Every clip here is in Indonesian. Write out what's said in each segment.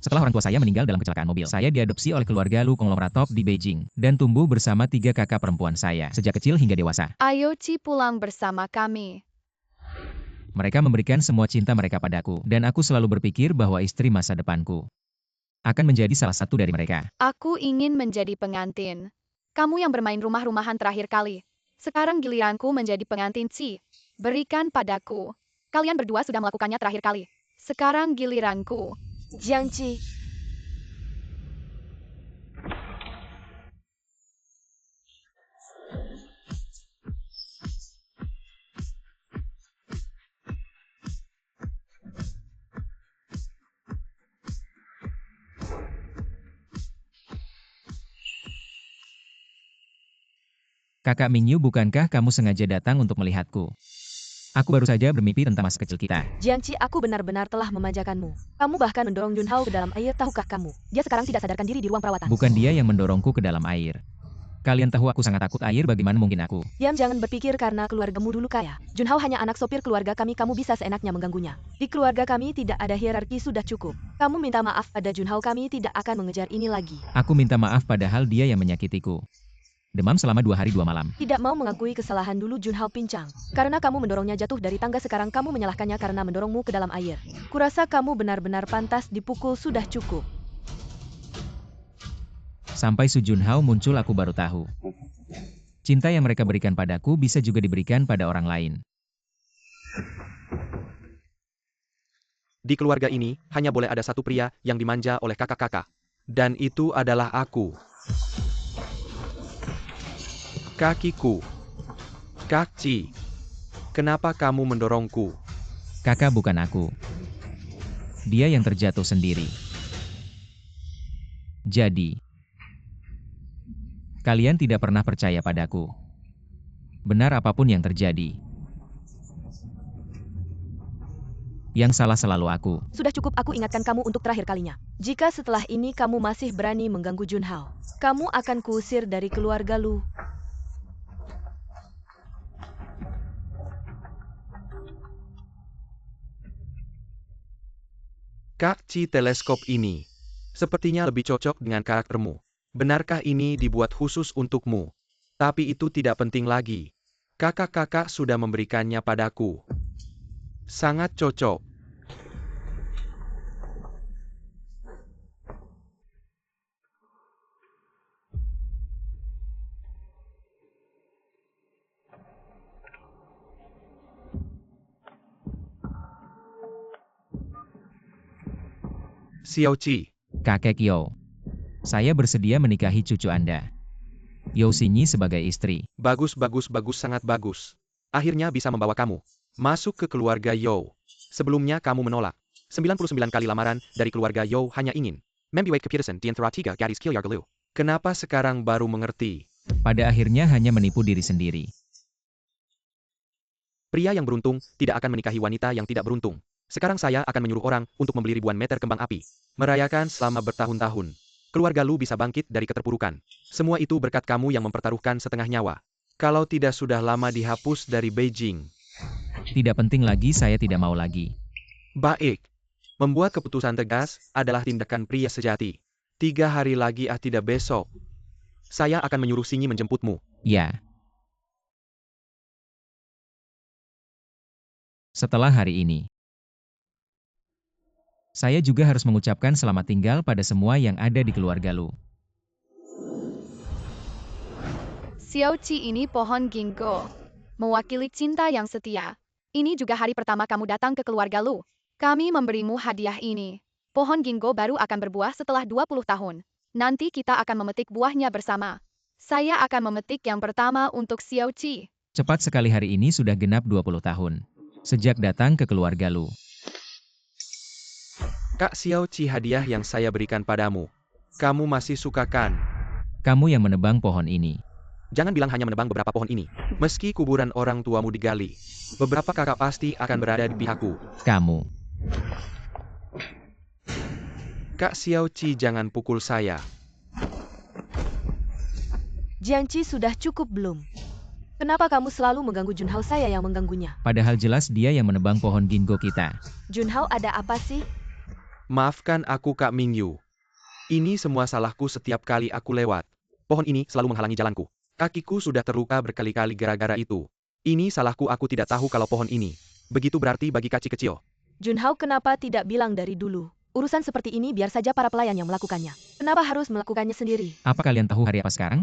Setelah orang tua saya meninggal dalam kecelakaan mobil, saya diadopsi oleh keluarga Lu Konglomeratov di Beijing, dan tumbuh bersama 3 kakak perempuan saya, sejak kecil hingga dewasa. Ayo Ci pulang bersama kami. Mereka memberikan semua cinta mereka padaku, dan aku selalu berpikir bahwa istri masa depanku akan menjadi salah satu dari mereka. Aku ingin menjadi pengantin. Kamu yang bermain rumah-rumahan terakhir kali. Sekarang giliranku menjadi pengantin Ci. Berikan padaku. Kalian berdua sudah melakukannya terakhir kali. Sekarang giliranku. Jiangci, Kakak Mingyu, bukankah kamu sengaja datang untuk melihatku? Aku baru saja bermimpi tentang masa kecil kita. Jiangci, aku benar-benar telah memanjakanmu. Kamu bahkan mendorong Junhao ke dalam air, tahukah kamu? Dia sekarang tidak sadarkan diri di ruang perawatan. Bukan dia yang mendorongku ke dalam air. Kalian tahu aku sangat takut air, bagaimana mungkin aku? Diam, jangan berpikir karena keluargamu dulu kaya. Junhao hanya anak sopir keluarga kami, kamu bisa seenaknya mengganggunya. Di keluarga kami tidak ada hierarki, sudah cukup. Kamu minta maaf pada Junhao, kami tidak akan mengejar ini lagi. Aku minta maaf padahal dia yang menyakitiku. Demam selama 2 hari 2 malam. Tidak mau mengakui kesalahan dulu, Junhao pincang. Karena kamu mendorongnya jatuh dari tangga, sekarang kamu menyalahkannya karena mendorongmu ke dalam air. Kurasa kamu benar-benar pantas dipukul, sudah cukup. Sampai Su Junhao muncul aku baru tahu. Cinta yang mereka berikan padaku bisa juga diberikan pada orang lain. Di keluarga ini, hanya boleh ada satu pria yang dimanja oleh kakak-kakak. Dan itu adalah aku. Kakiku. Kakci. Kenapa kamu mendorongku? Kakak bukan aku. Dia yang terjatuh sendiri. Jadi, kalian tidak pernah percaya padaku. Benar apapun yang terjadi. Yang salah selalu aku. Sudah cukup, aku ingatkan kamu untuk terakhir kalinya. Jika setelah ini kamu masih berani mengganggu Junhao, kamu akan kuusir dari keluarga Lu. Kakci, teleskop ini sepertinya lebih cocok dengan karaktermu. Benarkah ini dibuat khusus untukmu? Tapi itu tidak penting lagi. Kakak-kakak sudah memberikannya padaku. Sangat cocok. Xiaoqi. Kakek Yo. Saya bersedia menikahi cucu Anda. Yo Xinyi sebagai istri. Bagus, bagus, bagus, sangat bagus. Akhirnya bisa membawa kamu masuk ke keluarga Yo. Sebelumnya kamu menolak. 99 kali lamaran dari keluarga Yo hanya ingin membuat keputusan di antara 3 gadis keluarga Lu. Kenapa sekarang baru mengerti? Pada akhirnya hanya menipu diri sendiri. Pria yang beruntung tidak akan menikahi wanita yang tidak beruntung. Sekarang saya akan menyuruh orang untuk membeli ribuan meter kembang api. Merayakan selama bertahun-tahun. Keluarga Lu bisa bangkit dari keterpurukan. Semua itu berkat kamu yang mempertaruhkan setengah nyawa. Kalau tidak sudah lama dihapus dari Beijing. Tidak penting lagi, saya tidak mau lagi. Baik. Membuat keputusan tegas adalah tindakan pria sejati. 3 hari lagi tidak besok. Saya akan menyuruh Xinyi menjemputmu. Ya. Setelah hari ini, saya juga harus mengucapkan selamat tinggal pada semua yang ada di keluarga Lu. Xiaoqi, ini pohon ginkgo. Mewakili cinta yang setia. Ini juga hari pertama kamu datang ke keluarga Lu. Kami memberimu hadiah ini. Pohon ginkgo baru akan berbuah setelah 20 tahun. Nanti kita akan memetik buahnya bersama. Saya akan memetik yang pertama untuk Xiaoqi. Cepat sekali, hari ini sudah genap 20 tahun. Sejak datang ke keluarga Lu. Kak Xiaoqi, hadiah yang saya berikan padamu. Kamu masih suka kan? Kamu yang menebang pohon ini. Jangan bilang hanya menebang beberapa pohon ini. Meski kuburan orang tuamu digali, beberapa kakak pasti akan berada di pihakku. Kamu. Kak Xiaoqi, jangan pukul saya. Jiangci, sudah cukup belum? Kenapa kamu selalu mengganggu Junhao? Saya yang mengganggunya. Padahal jelas dia yang menebang pohon ginkgo kita. Junhao, ada apa sih? Maafkan aku Kak Mingyu. Ini semua salahku setiap kali aku lewat. Pohon ini selalu menghalangi jalanku. Kakiku sudah terluka berkali-kali gara-gara itu. Ini salahku, aku tidak tahu kalau pohon ini begitu berarti bagi Kak Cikecil. Junhao kenapa tidak bilang dari dulu? Urusan seperti ini biar saja para pelayan yang melakukannya. Kenapa harus melakukannya sendiri? Apa kalian tahu hari apa sekarang?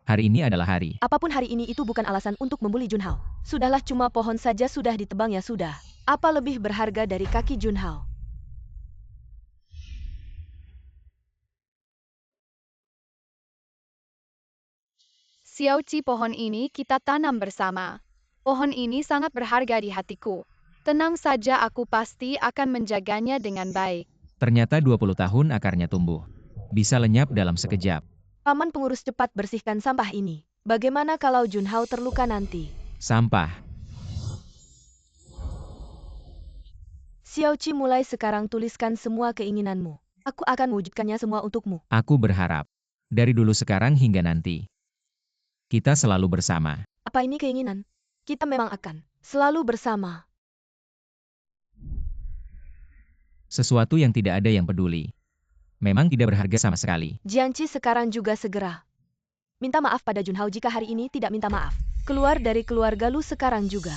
Hari ini adalah hari. Apapun hari ini itu bukan alasan untuk membuli Junhao. Sudahlah, cuma pohon saja sudah ditebang ya sudah. Apa lebih berharga dari kaki Junhao? Xiaoqi, pohon ini kita tanam bersama. Pohon ini sangat berharga di hatiku. Tenang saja, aku pasti akan menjaganya dengan baik. Ternyata 20 tahun akarnya tumbuh. Bisa lenyap dalam sekejap. Paman pengurus, cepat bersihkan sampah ini. Bagaimana kalau Junhao terluka nanti? Sampah. Xiaoqi, mulai sekarang tuliskan semua keinginanmu. Aku akan mewujudkannya semua untukmu. Aku berharap. Dari dulu, sekarang hingga nanti. Kita selalu bersama. Apa ini keinginan? Kita memang akan selalu bersama. Sesuatu yang tidak ada yang peduli. Memang tidak berharga sama sekali. Jiangqi, sekarang juga segera minta maaf pada Junhao jika hari ini tidak minta maaf. Keluar dari keluarga Lu sekarang juga.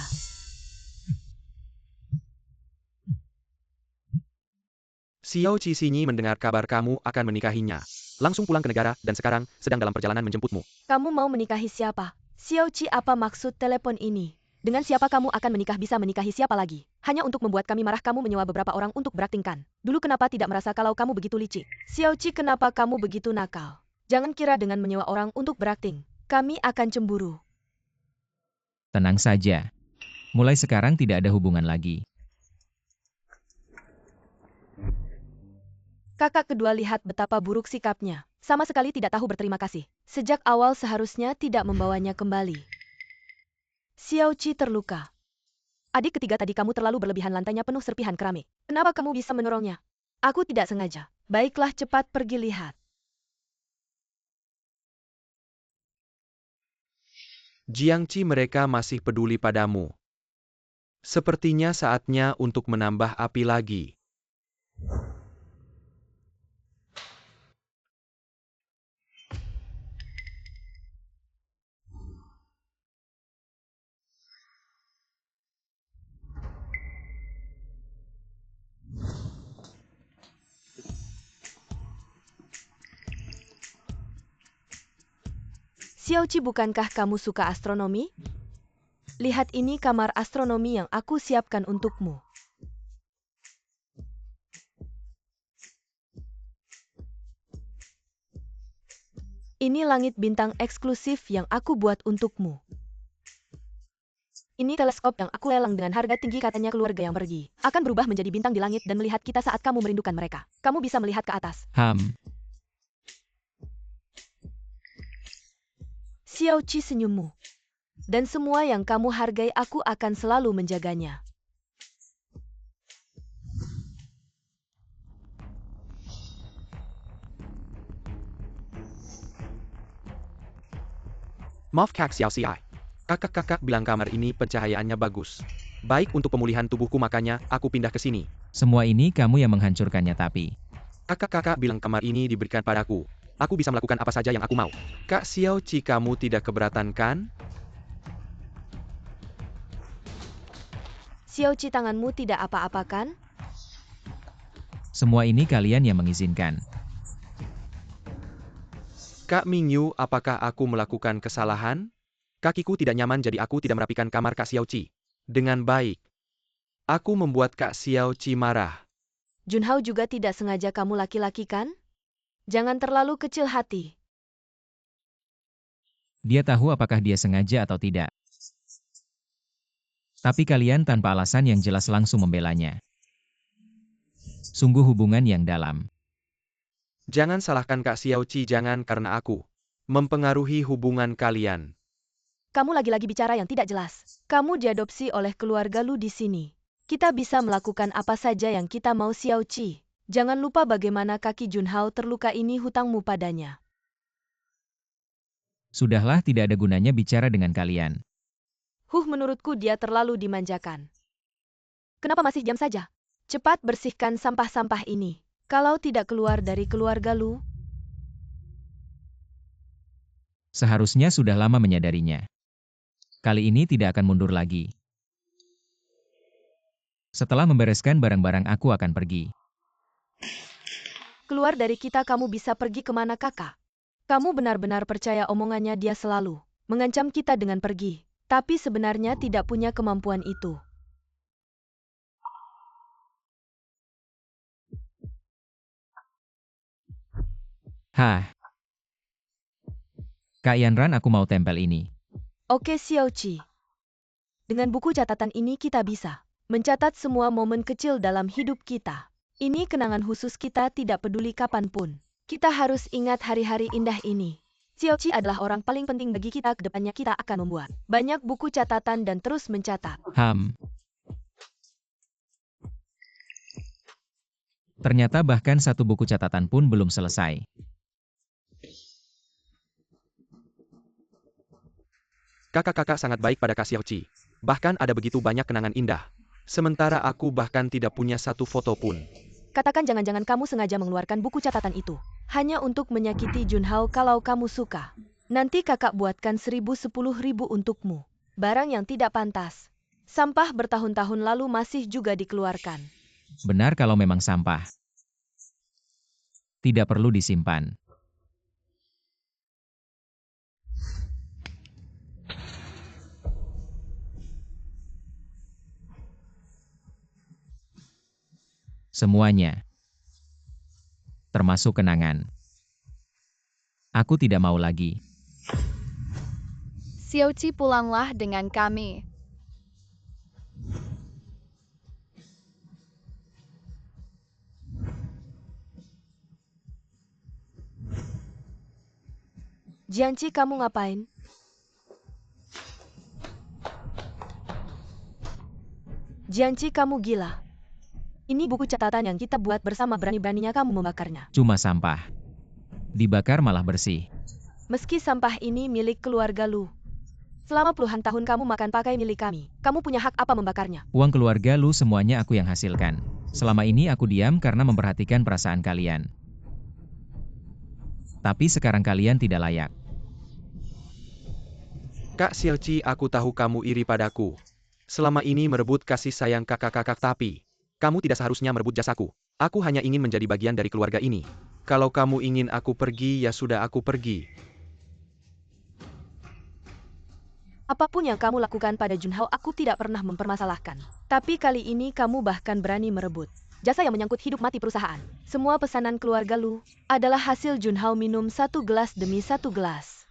Xiaoqi Xinyi mendengar kabar kamu akan menikahinya. Langsung pulang ke negara dan sekarang sedang dalam perjalanan menjemputmu. Kamu mau menikahi siapa? Xiaoqi, apa maksud telepon ini? Dengan siapa kamu akan menikah? Bisa menikahi siapa lagi? Hanya untuk membuat kami marah, kamu menyewa beberapa orang untuk beraktingkan. Dulu kenapa tidak merasa kalau kamu begitu licik? Xiaoqi, kenapa kamu begitu nakal? Jangan kira dengan menyewa orang untuk berakting, kami akan cemburu. Tenang saja. Mulai sekarang tidak ada hubungan lagi. Kakak kedua lihat betapa buruk sikapnya. Sama sekali tidak tahu berterima kasih. Sejak awal seharusnya tidak membawanya kembali. Xiaoqi terluka. Adik ketiga, tadi kamu terlalu berlebihan, lantainya penuh serpihan keramik. Kenapa kamu bisa mendorongnya? Aku tidak sengaja. Baiklah, cepat pergi lihat. Jiangqi, mereka masih peduli padamu. Sepertinya saatnya untuk menambah api lagi. Xiaoqi, bukankah kamu suka astronomi? Lihat, ini kamar astronomi yang aku siapkan untukmu. Ini langit bintang eksklusif yang aku buat untukmu. Ini teleskop yang aku lelang dengan harga tinggi, katanya keluarga yang pergi akan berubah menjadi bintang di langit dan melihat kita saat kamu merindukan mereka. Kamu bisa melihat ke atas. Xiaoqi, senyummu. Dan semua yang kamu hargai, aku akan selalu menjaganya. Maaf Kak Xiaoxi. Kakak-kakak bilang kamar ini pencahayaannya bagus. Baik untuk pemulihan tubuhku, makanya aku pindah ke sini. Semua ini kamu yang menghancurkannya, tapi Kakak-kakak bilang kamar ini diberikan padaku. Aku bisa melakukan apa saja yang aku mau. Kak Xiaoqi, kamu tidak keberatan kan? Xiaoqi, tanganmu tidak apa-apa kan? semua ini kalian yang mengizinkan. Kak Mingyu, apakah aku melakukan kesalahan? Kakiku tidak nyaman, jadi aku tidak merapikan kamar Kak Xiaoqi dengan baik. Aku membuat Kak Xiaoqi marah. Junhao juga tidak sengaja, kamu laki-laki kan? Jangan terlalu kecil hati. Dia tahu apakah dia sengaja atau tidak. Tapi kalian tanpa alasan yang jelas langsung membelanya. Sungguh hubungan yang dalam. Jangan salahkan Kak Xiaoqi, jangan karena aku mempengaruhi hubungan kalian. Kamu lagi-lagi bicara yang tidak jelas. Kamu diadopsi oleh keluarga Lu di sini. Kita bisa melakukan apa saja yang kita mau, Xiaoqi. Jangan lupa bagaimana kaki Junhao terluka, ini hutangmu padanya. Sudahlah, tidak ada gunanya bicara dengan kalian. Menurutku dia terlalu dimanjakan. Kenapa masih diam saja? Cepat bersihkan sampah-sampah ini. Kalau tidak keluar dari keluarga Lu, Seharusnya sudah lama menyadarinya. Kali ini tidak akan mundur lagi. Setelah membereskan barang-barang aku akan pergi. keluar dari kita kamu bisa pergi kemana kakak? Kamu benar-benar percaya omongannya dia selalu mengancam kita dengan pergi. Tapi sebenarnya tidak punya kemampuan itu. Hah. Kak Yanran, aku mau tempel ini. Oke Xiao Qi. Dengan buku catatan ini kita bisa mencatat semua momen kecil dalam hidup kita. Ini kenangan khusus kita tidak peduli kapanpun. Kita harus ingat hari-hari indah ini. Xiao Qi adalah orang paling penting bagi kita ke depannya kita akan membuat banyak buku catatan dan terus mencatat. Ternyata bahkan satu buku catatan pun belum selesai. Kakak-kakak sangat baik pada Kak Xiao Qi. Bahkan ada begitu banyak kenangan indah. Sementara aku bahkan tidak punya satu foto pun. Katakan jangan-jangan kamu sengaja mengeluarkan buku catatan itu. Hanya untuk menyakiti Junhao kalau kamu suka. Nanti kakak buatkan 1000-10.000 untukmu. Barang yang tidak pantas. Sampah bertahun-tahun lalu masih juga dikeluarkan. Benar kalau memang sampah. Tidak perlu disimpan. Semuanya. Termasuk kenangan. Aku tidak mau lagi. Xiao Qi, pulanglah dengan kami. Jianqi, kamu ngapain? Jianqi, kamu gila. Ini buku catatan yang kita buat bersama, berani-beraninya kamu membakarnya. Cuma sampah. Dibakar malah bersih. Meski sampah ini milik keluarga Lu. Selama puluhan tahun kamu makan pakai milik kami. Kamu punya hak apa membakarnya? Uang keluarga Lu semuanya aku yang hasilkan. Selama ini aku diam karena memperhatikan perasaan kalian. Tapi sekarang kalian tidak layak. Kak Xiao Qi, aku tahu kamu iri padaku. Selama ini merebut kasih sayang kakak-kakak, tapi kamu tidak seharusnya merebut jasaku. Aku hanya ingin menjadi bagian dari keluarga ini. Kalau kamu ingin aku pergi, ya sudah, aku pergi. Apapun yang kamu lakukan pada Junhao, aku tidak pernah mempermasalahkan. Tapi kali ini kamu bahkan berani merebut jasa yang menyangkut hidup mati perusahaan. Semua pesanan keluarga Lu adalah hasil Junhao minum satu gelas demi satu gelas.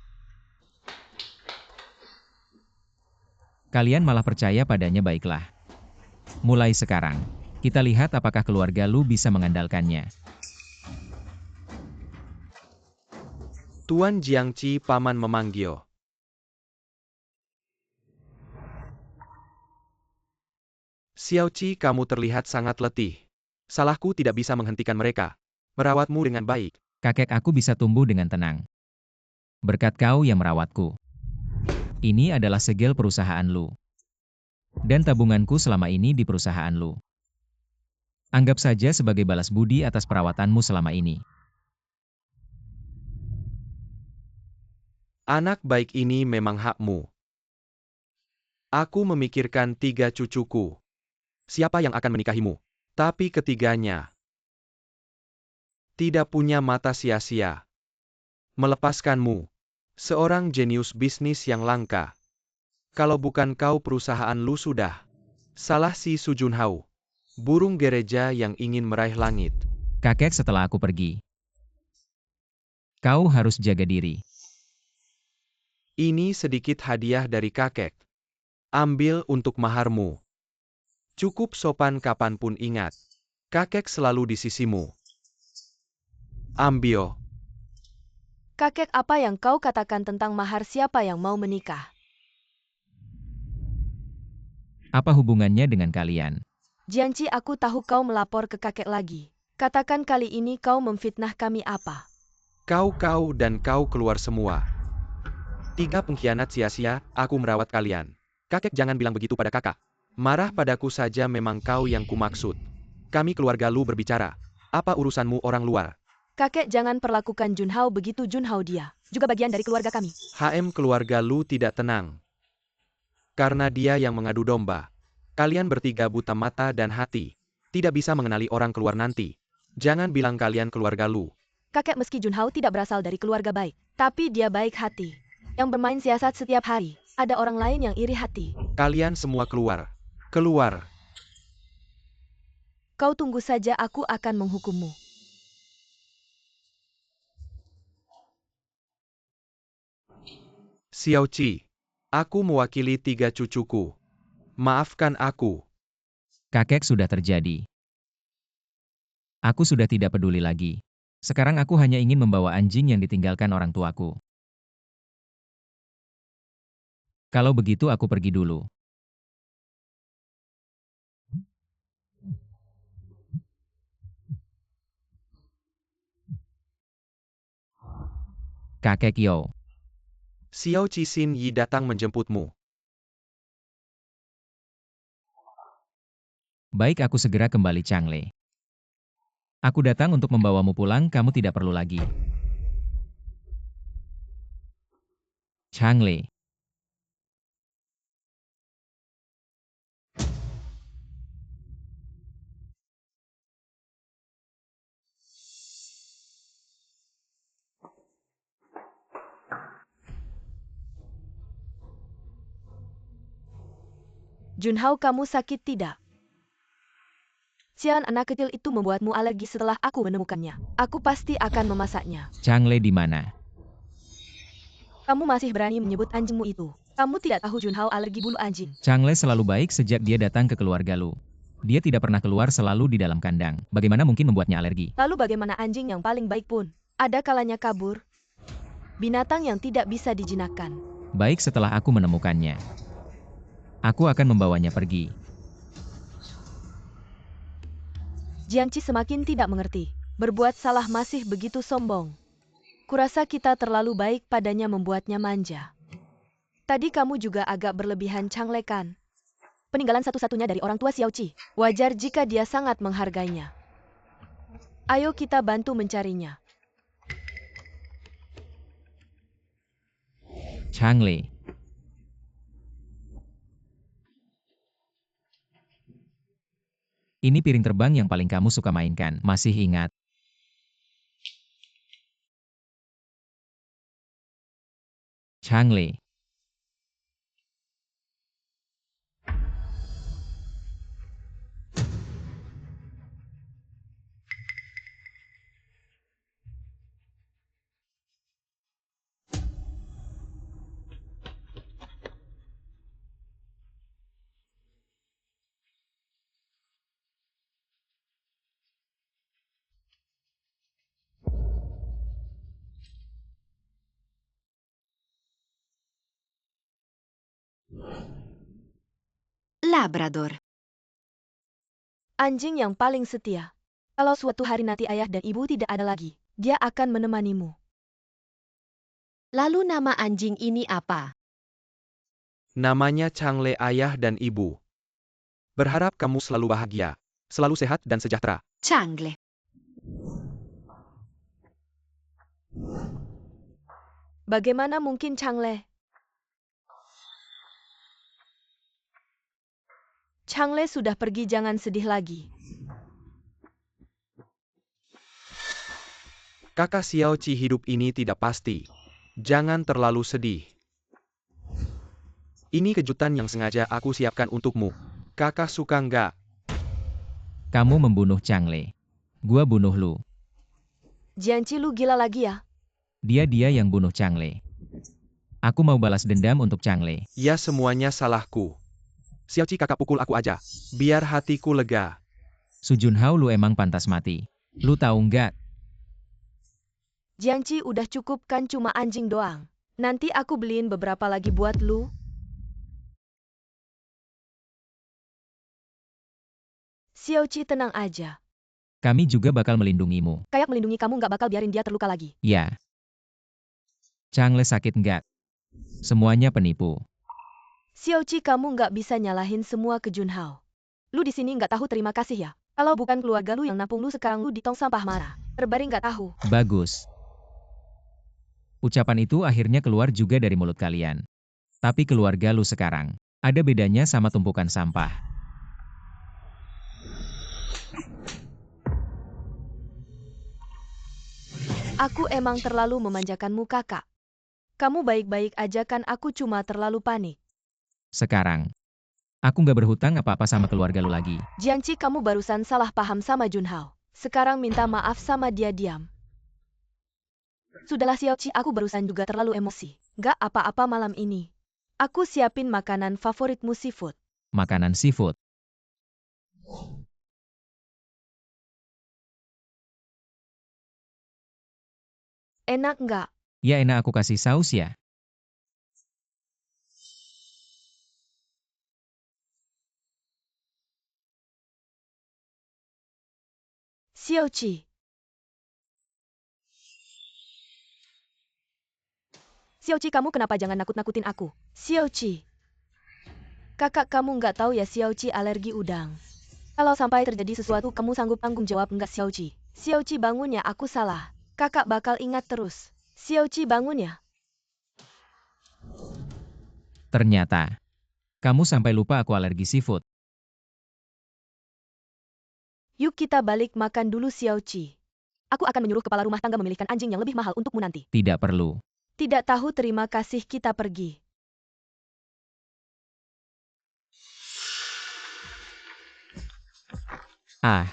Kalian malah percaya padanya, baiklah. Mulai sekarang, kita lihat apakah keluarga Lu bisa mengandalkannya. Tuan Jiangqi, paman memanggil. Xiao Qi, kamu terlihat sangat letih. Salahku tidak bisa menghentikan mereka. Merawatmu dengan baik. Kakek aku bisa tumbuh dengan tenang. Berkat kau yang merawatku. Ini adalah segel perusahaan Lu. Dan tabunganku selama ini di perusahaan Lu. Anggap saja sebagai balas budi atas perawatanmu selama ini. Anak baik ini memang hakmu. Aku memikirkan 3 cucuku. Siapa yang akan menikahimu? Tapi ketiganya tidak punya mata sia-sia. Melepaskanmu. Seorang jenius bisnis yang langka. Kalau bukan kau, perusahaan Lu sudah salah si Su Junhao. Burung gereja yang ingin meraih langit. Kakek, setelah aku pergi, kau harus jaga diri. Ini sedikit hadiah dari kakek. Ambil untuk maharmu. Cukup sopan kapanpun, ingat. Kakek selalu di sisimu. Ambil. Kakek, apa yang kau katakan tentang mahar siapa yang mau menikah? Apa hubungannya dengan kalian? Jianqi, aku tahu kau melapor ke kakek lagi. Katakan kali ini kau memfitnah kami apa? Kau dan kau keluar semua. 3 pengkhianat sia-sia, aku merawat kalian. Kakek, jangan bilang begitu pada kakak. Marah padaku saja, memang kau yang kumaksud. Kami keluarga Lu berbicara. Apa urusanmu orang luar? Kakek jangan perlakukan Junhao begitu. Junhao dia juga bagian dari keluarga kami. Keluarga Lu tidak tenang. Karena dia yang mengadu domba. Kalian bertiga buta mata dan hati. Tidak bisa mengenali orang keluar nanti. Jangan bilang kalian keluarga Lu. Kakek, meski Junhao tidak berasal dari keluarga baik, tapi dia baik hati. Yang bermain siasat setiap hari. Ada orang lain yang iri hati. Kalian semua keluar. Keluar. Kau tunggu saja, aku akan menghukummu. Xiaoqi, aku mewakili 3 cucuku. Maafkan aku. Kakek, sudah terjadi. Aku sudah tidak peduli lagi. Sekarang aku hanya ingin membawa anjing yang ditinggalkan orang tuaku. Kalau begitu aku pergi dulu. Kakek Yo. Xiaoqi Xin Yi datang menjemputmu. Baik, aku segera kembali Changle. Aku datang untuk membawamu pulang, kamu tidak perlu lagi. Changle. Junhao, kamu sakit tidak? Sian, anak kecil itu membuatmu alergi. Setelah aku menemukannya, aku pasti akan memasaknya. Changle di mana? Kamu masih berani menyebut anjingmu itu? Kamu tidak tahu Junhao alergi bulu anjing. Changle selalu baik sejak dia datang ke keluarga Lu. Dia tidak pernah keluar, selalu di dalam kandang. Bagaimana mungkin membuatnya alergi? Lalu bagaimana anjing yang paling baik pun ada kalanya kabur? Binatang yang tidak bisa dijinakkan. Baik, setelah aku menemukannya, aku akan membawanya pergi. Jiangqi semakin tidak mengerti. Berbuat salah masih begitu sombong. Kurasa kita terlalu baik padanya, membuatnya manja. Tadi kamu juga agak berlebihan, Changle kan? Peninggalan satu-satunya dari orang tua Xiaoqi. Wajar jika dia sangat menghargainya. Ayo kita bantu mencarinya. Changle. Ini piring terbang yang paling kamu suka mainkan, masih ingat? Changle. Labrador. Anjing yang paling setia. Kalau suatu hari nanti ayah dan ibu tidak ada lagi, dia akan menemanimu. Lalu nama anjing ini apa? Namanya Changle, ayah dan ibu. Berharap kamu selalu bahagia, selalu sehat dan sejahtera. Changle. Bagaimana mungkin, Changle? Changle sudah pergi, jangan sedih lagi. Kakak Xiaoqi, hidup ini tidak pasti. Jangan terlalu sedih. Ini kejutan yang sengaja aku siapkan untukmu. Kakak suka nggak? Kamu membunuh Changle. Gua bunuh Lu. Jiangqi, lu gila lagi ya? Dia yang bunuh Changle. Aku mau balas dendam untuk Changle. Ya, semuanya salahku. Xiaoqi, kakak pukul aku aja. Biar hatiku lega. Su Junhao, lu emang pantas mati. Lu tahu nggak? Jiangqi, udah cukup kan, cuma anjing doang. Nanti aku beliin beberapa lagi buat lu. Xiaoqi, tenang aja. Kami juga bakal melindungimu. Kayak melindungi kamu, nggak bakal biarin dia terluka lagi. Ya. Changle sakit nggak? Semuanya penipu. Xiaoqi, kamu nggak bisa nyalahin semua ke Junhao. Lu di sini nggak tahu terima kasih ya? Kalau bukan keluarga lu yang nampung lu, sekarang lu di tong sampah mana? Terbaring gak tahu. Bagus. Ucapan itu akhirnya keluar juga dari mulut kalian. Tapi keluarga lu sekarang, ada bedanya sama tumpukan sampah. Aku emang terlalu memanjakanmu, kakak. Kamu baik-baik aja kan, aku cuma terlalu panik. Sekarang, aku nggak berhutang apa-apa sama keluarga lu lagi. Jiangci, kamu barusan salah paham sama Junhao. Sekarang minta maaf sama dia, diam. Sudahlah Xiaoqi, aku barusan juga terlalu emosi. Gak apa-apa, malam ini aku siapin makanan favoritmu, seafood. Makanan seafood. Enak nggak? Ya enak, aku kasih saus ya. Xiaoqi. Xiaoqi, kamu kenapa jangan nakut-nakutin aku? Xiaoqi. Kakak kamu nggak tahu ya, Xiaoqi alergi udang. Kalau sampai terjadi sesuatu, kamu sanggup tanggung jawab nggak, Xiaoqi? Xiaoqi, bangun ya, aku salah. Kakak bakal ingat terus. Xiaoqi, bangun ya. Ternyata, kamu sampai lupa aku alergi seafood. Yuk kita balik makan dulu, Xiaoqi. Aku akan menyuruh kepala rumah tangga memilihkan anjing yang lebih mahal untukmu nanti. Tidak perlu. Tidak tahu, terima kasih, kita pergi. Ah,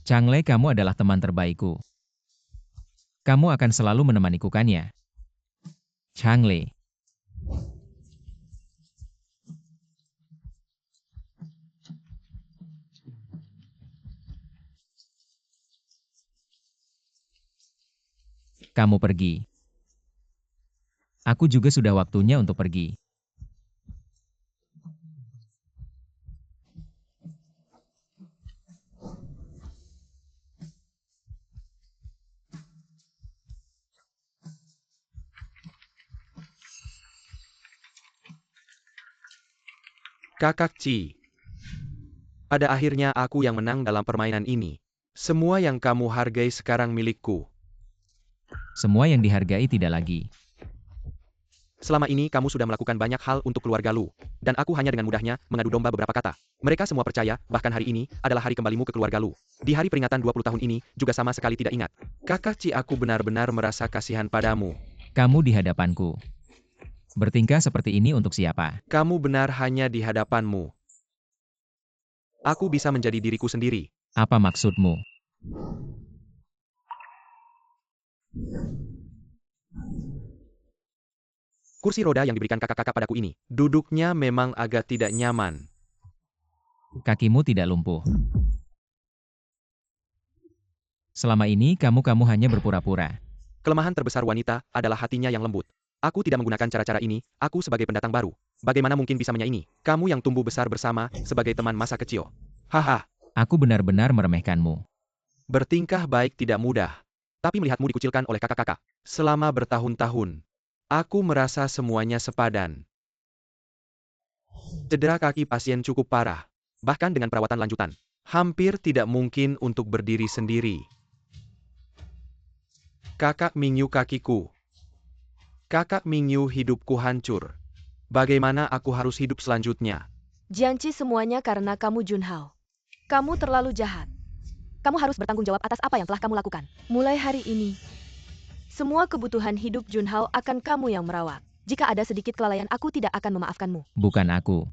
Changle, kamu adalah teman terbaikku. Kamu akan selalu menemaniku kan ya? Changle. Kamu pergi. Aku juga sudah waktunya untuk pergi. Kakak Ci. Pada akhirnya aku yang menang dalam permainan ini. Semua yang kamu hargai sekarang milikku. Semua yang dihargai tidak lagi. Selama ini kamu sudah melakukan banyak hal untuk keluarga Lu. Dan aku hanya dengan mudahnya mengadu domba beberapa kata. Mereka semua percaya, bahkan hari ini adalah hari kembalimu ke keluarga Lu. Di hari peringatan 20 tahun ini, juga sama sekali tidak ingat. Kakak Ci, aku benar-benar merasa kasihan padamu. Kamu di hadapanku. Bertingkah seperti ini untuk siapa? Kamu benar hanya di hadapanmu. Aku bisa menjadi diriku sendiri. Apa maksudmu? Kursi roda yang diberikan kakak-kakak padaku ini, duduknya memang agak tidak nyaman. Kakimu tidak lumpuh. Selama ini kamu hanya berpura-pura. Kelemahan terbesar wanita adalah hatinya yang lembut. Aku tidak menggunakan cara-cara ini, aku sebagai pendatang baru. Bagaimana mungkin bisa menyaingi? Kamu yang tumbuh besar bersama, sebagai teman masa kecil. Haha, Aku benar-benar meremehkanmu. bertingkah baik tidak mudah. Tapi melihatmu dikucilkan oleh kakak-kakak. Selama bertahun-tahun, aku merasa semuanya sepadan. Cedera kaki pasien cukup parah. Bahkan dengan perawatan lanjutan, hampir tidak mungkin untuk berdiri sendiri. Kakak Mingyu, kakiku. Kakak Mingyu, hidupku hancur. Bagaimana aku harus hidup selanjutnya? Jiangci, semuanya karena kamu, Junhao. Kamu terlalu jahat. Kamu harus bertanggung jawab atas apa yang telah kamu lakukan. Mulai hari ini, semua kebutuhan hidup Junhao akan kamu yang merawat. Jika ada sedikit kelalaian, aku tidak akan memaafkanmu. Bukan aku.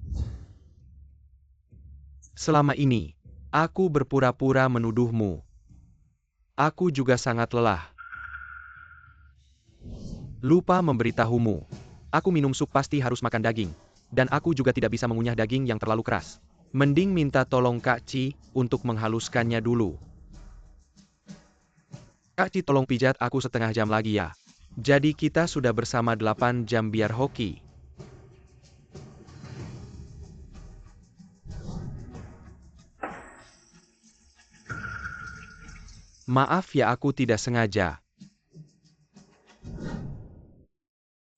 Selama ini, aku berpura-pura menuduhmu. Aku juga sangat lelah. Lupa memberitahumu. Aku minum sup, pasti harus makan daging. Dan aku juga tidak bisa mengunyah daging yang terlalu keras. Mending minta tolong Kak Ci untuk menghaluskannya dulu. Kak Ci tolong pijat aku setengah jam lagi ya. Jadi kita sudah bersama 8 jam biar hoki. Maaf ya aku tidak sengaja.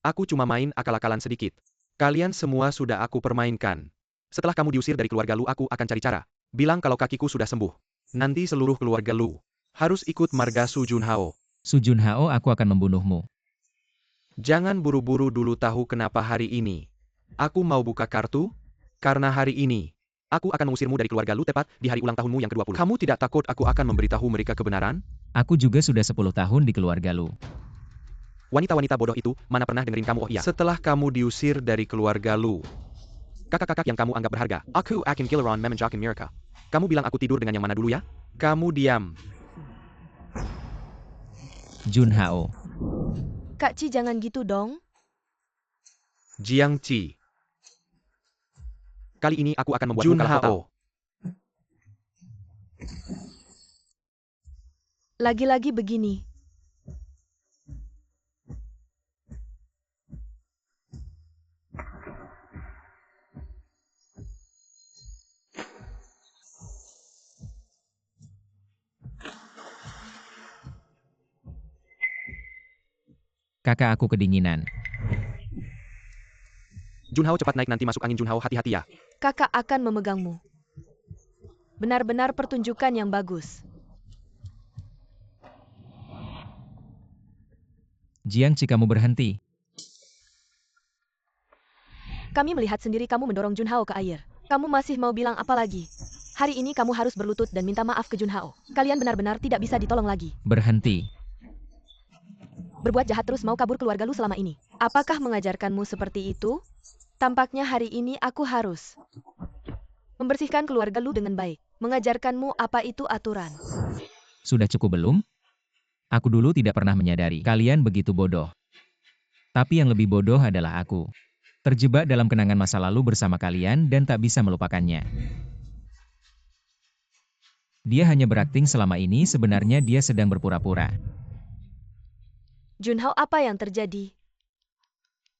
Aku cuma main akal-akalan sedikit. Kalian semua sudah aku permainkan. Setelah kamu diusir dari keluarga Lu aku akan cari cara. Bilang kalau kakiku sudah sembuh. Nanti seluruh keluarga Lu harus ikut marga Su Junhao. Su Junhao, aku akan membunuhmu. Jangan buru-buru dulu tahu kenapa hari ini. Aku mau buka kartu, karena hari ini, aku akan mengusirmu dari keluarga Lu tepat di hari ulang tahunmu yang ke-20. Kamu tidak takut aku akan memberitahu mereka kebenaran? Aku juga sudah 10 tahun di keluarga Lu. Wanita-wanita bodoh itu, mana pernah dengerin kamu? Oh iya. Setelah kamu diusir dari keluarga Lu, kakak-kakak yang kamu anggap berharga, aku akan kileron memenjakin mereka. Kamu bilang aku tidur dengan yang mana dulu ya? Kamu diam. Junhao. Kak Ci jangan gitu dong. Jiang Ci. Kali ini aku akan membuatmu kalah total. Lagi-lagi begini. Kakak aku kedinginan. Junhao cepat naik nanti masuk angin Junhao hati-hati ya. Kakak akan memegangmu. Benar-benar pertunjukan yang bagus. Jiang Ci, kamu berhenti. Kami melihat sendiri kamu mendorong Junhao ke air. Kamu masih mau bilang apa lagi? Hari ini kamu harus berlutut dan minta maaf ke Junhao. Kalian benar-benar tidak bisa ditolong lagi. Berhenti. Berbuat jahat terus mau kabur keluarga Lu selama ini. Apakah mengajarkanmu seperti itu? Tampaknya hari ini aku harus membersihkan keluarga Lu dengan baik. Mengajarkanmu apa itu aturan. Sudah cukup belum? Aku dulu tidak pernah menyadari kalian begitu bodoh. Tapi yang lebih bodoh adalah aku. Terjebak dalam kenangan masa lalu bersama kalian dan tak bisa melupakannya. Dia hanya berakting selama ini, sebenarnya dia sedang berpura-pura. Junhao, apa yang terjadi?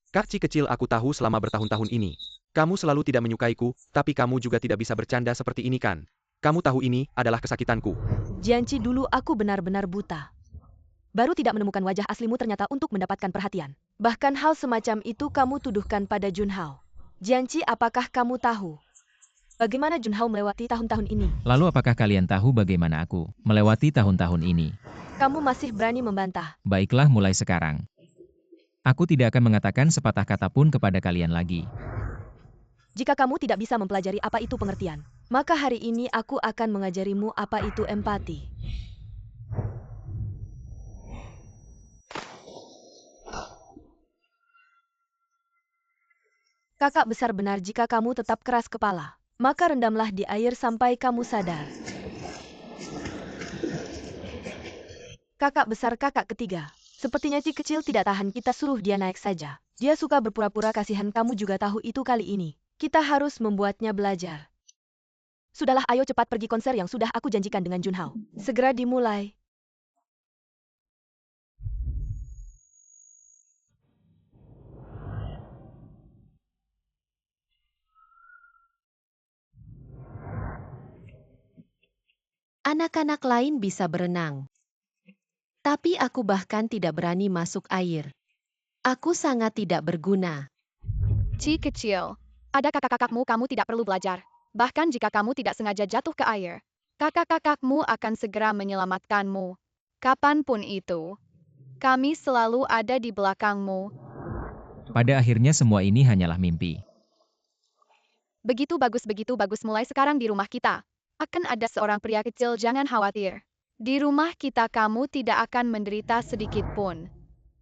Kak Ci kecil, aku tahu selama bertahun-tahun ini. Kamu selalu tidak menyukaiku, tapi kamu juga tidak bisa bercanda seperti ini kan? Kamu tahu ini adalah kesakitanku. Jiang Ci, dulu aku benar-benar buta. Baru tidak menemukan wajah aslimu ternyata untuk mendapatkan perhatian. Bahkan hal semacam itu kamu tuduhkan pada Junhao. Jiang Ci, apakah kamu tahu bagaimana Junhao melewati tahun-tahun ini? Lalu apakah kalian tahu bagaimana aku melewati tahun-tahun ini? Kamu masih berani membantah. Baiklah, mulai sekarang. Aku tidak akan mengatakan sepatah kata pun kepada kalian lagi. Jika kamu tidak bisa mempelajari apa itu pengertian, maka hari ini aku akan mengajarimu apa itu empati. Kakak besar, benar jika kamu tetap keras kepala, maka rendamlah di air sampai kamu sadar. Kakak besar, kakak ketiga. Sepertinya Ci kecil tidak tahan, kita suruh dia naik saja. Dia suka berpura-pura, kasihan, kamu juga tahu itu kali ini. Kita harus membuatnya belajar. Sudahlah, ayo cepat pergi konser yang sudah aku janjikan dengan Junhao. Segera dimulai. Anak-anak lain bisa berenang. Tapi aku bahkan tidak berani masuk air. Aku sangat tidak berguna. Ci kecil, ada kakak-kakakmu, kamu tidak perlu belajar. Bahkan jika kamu tidak sengaja jatuh ke air, kakak-kakakmu akan segera menyelamatkanmu. Kapanpun itu, kami selalu ada di belakangmu. Pada akhirnya semua ini hanyalah mimpi. Begitu bagus, mulai sekarang di rumah kita. Akan ada seorang pria kecil, jangan khawatir. Di rumah kita kamu tidak akan menderita sedikit pun.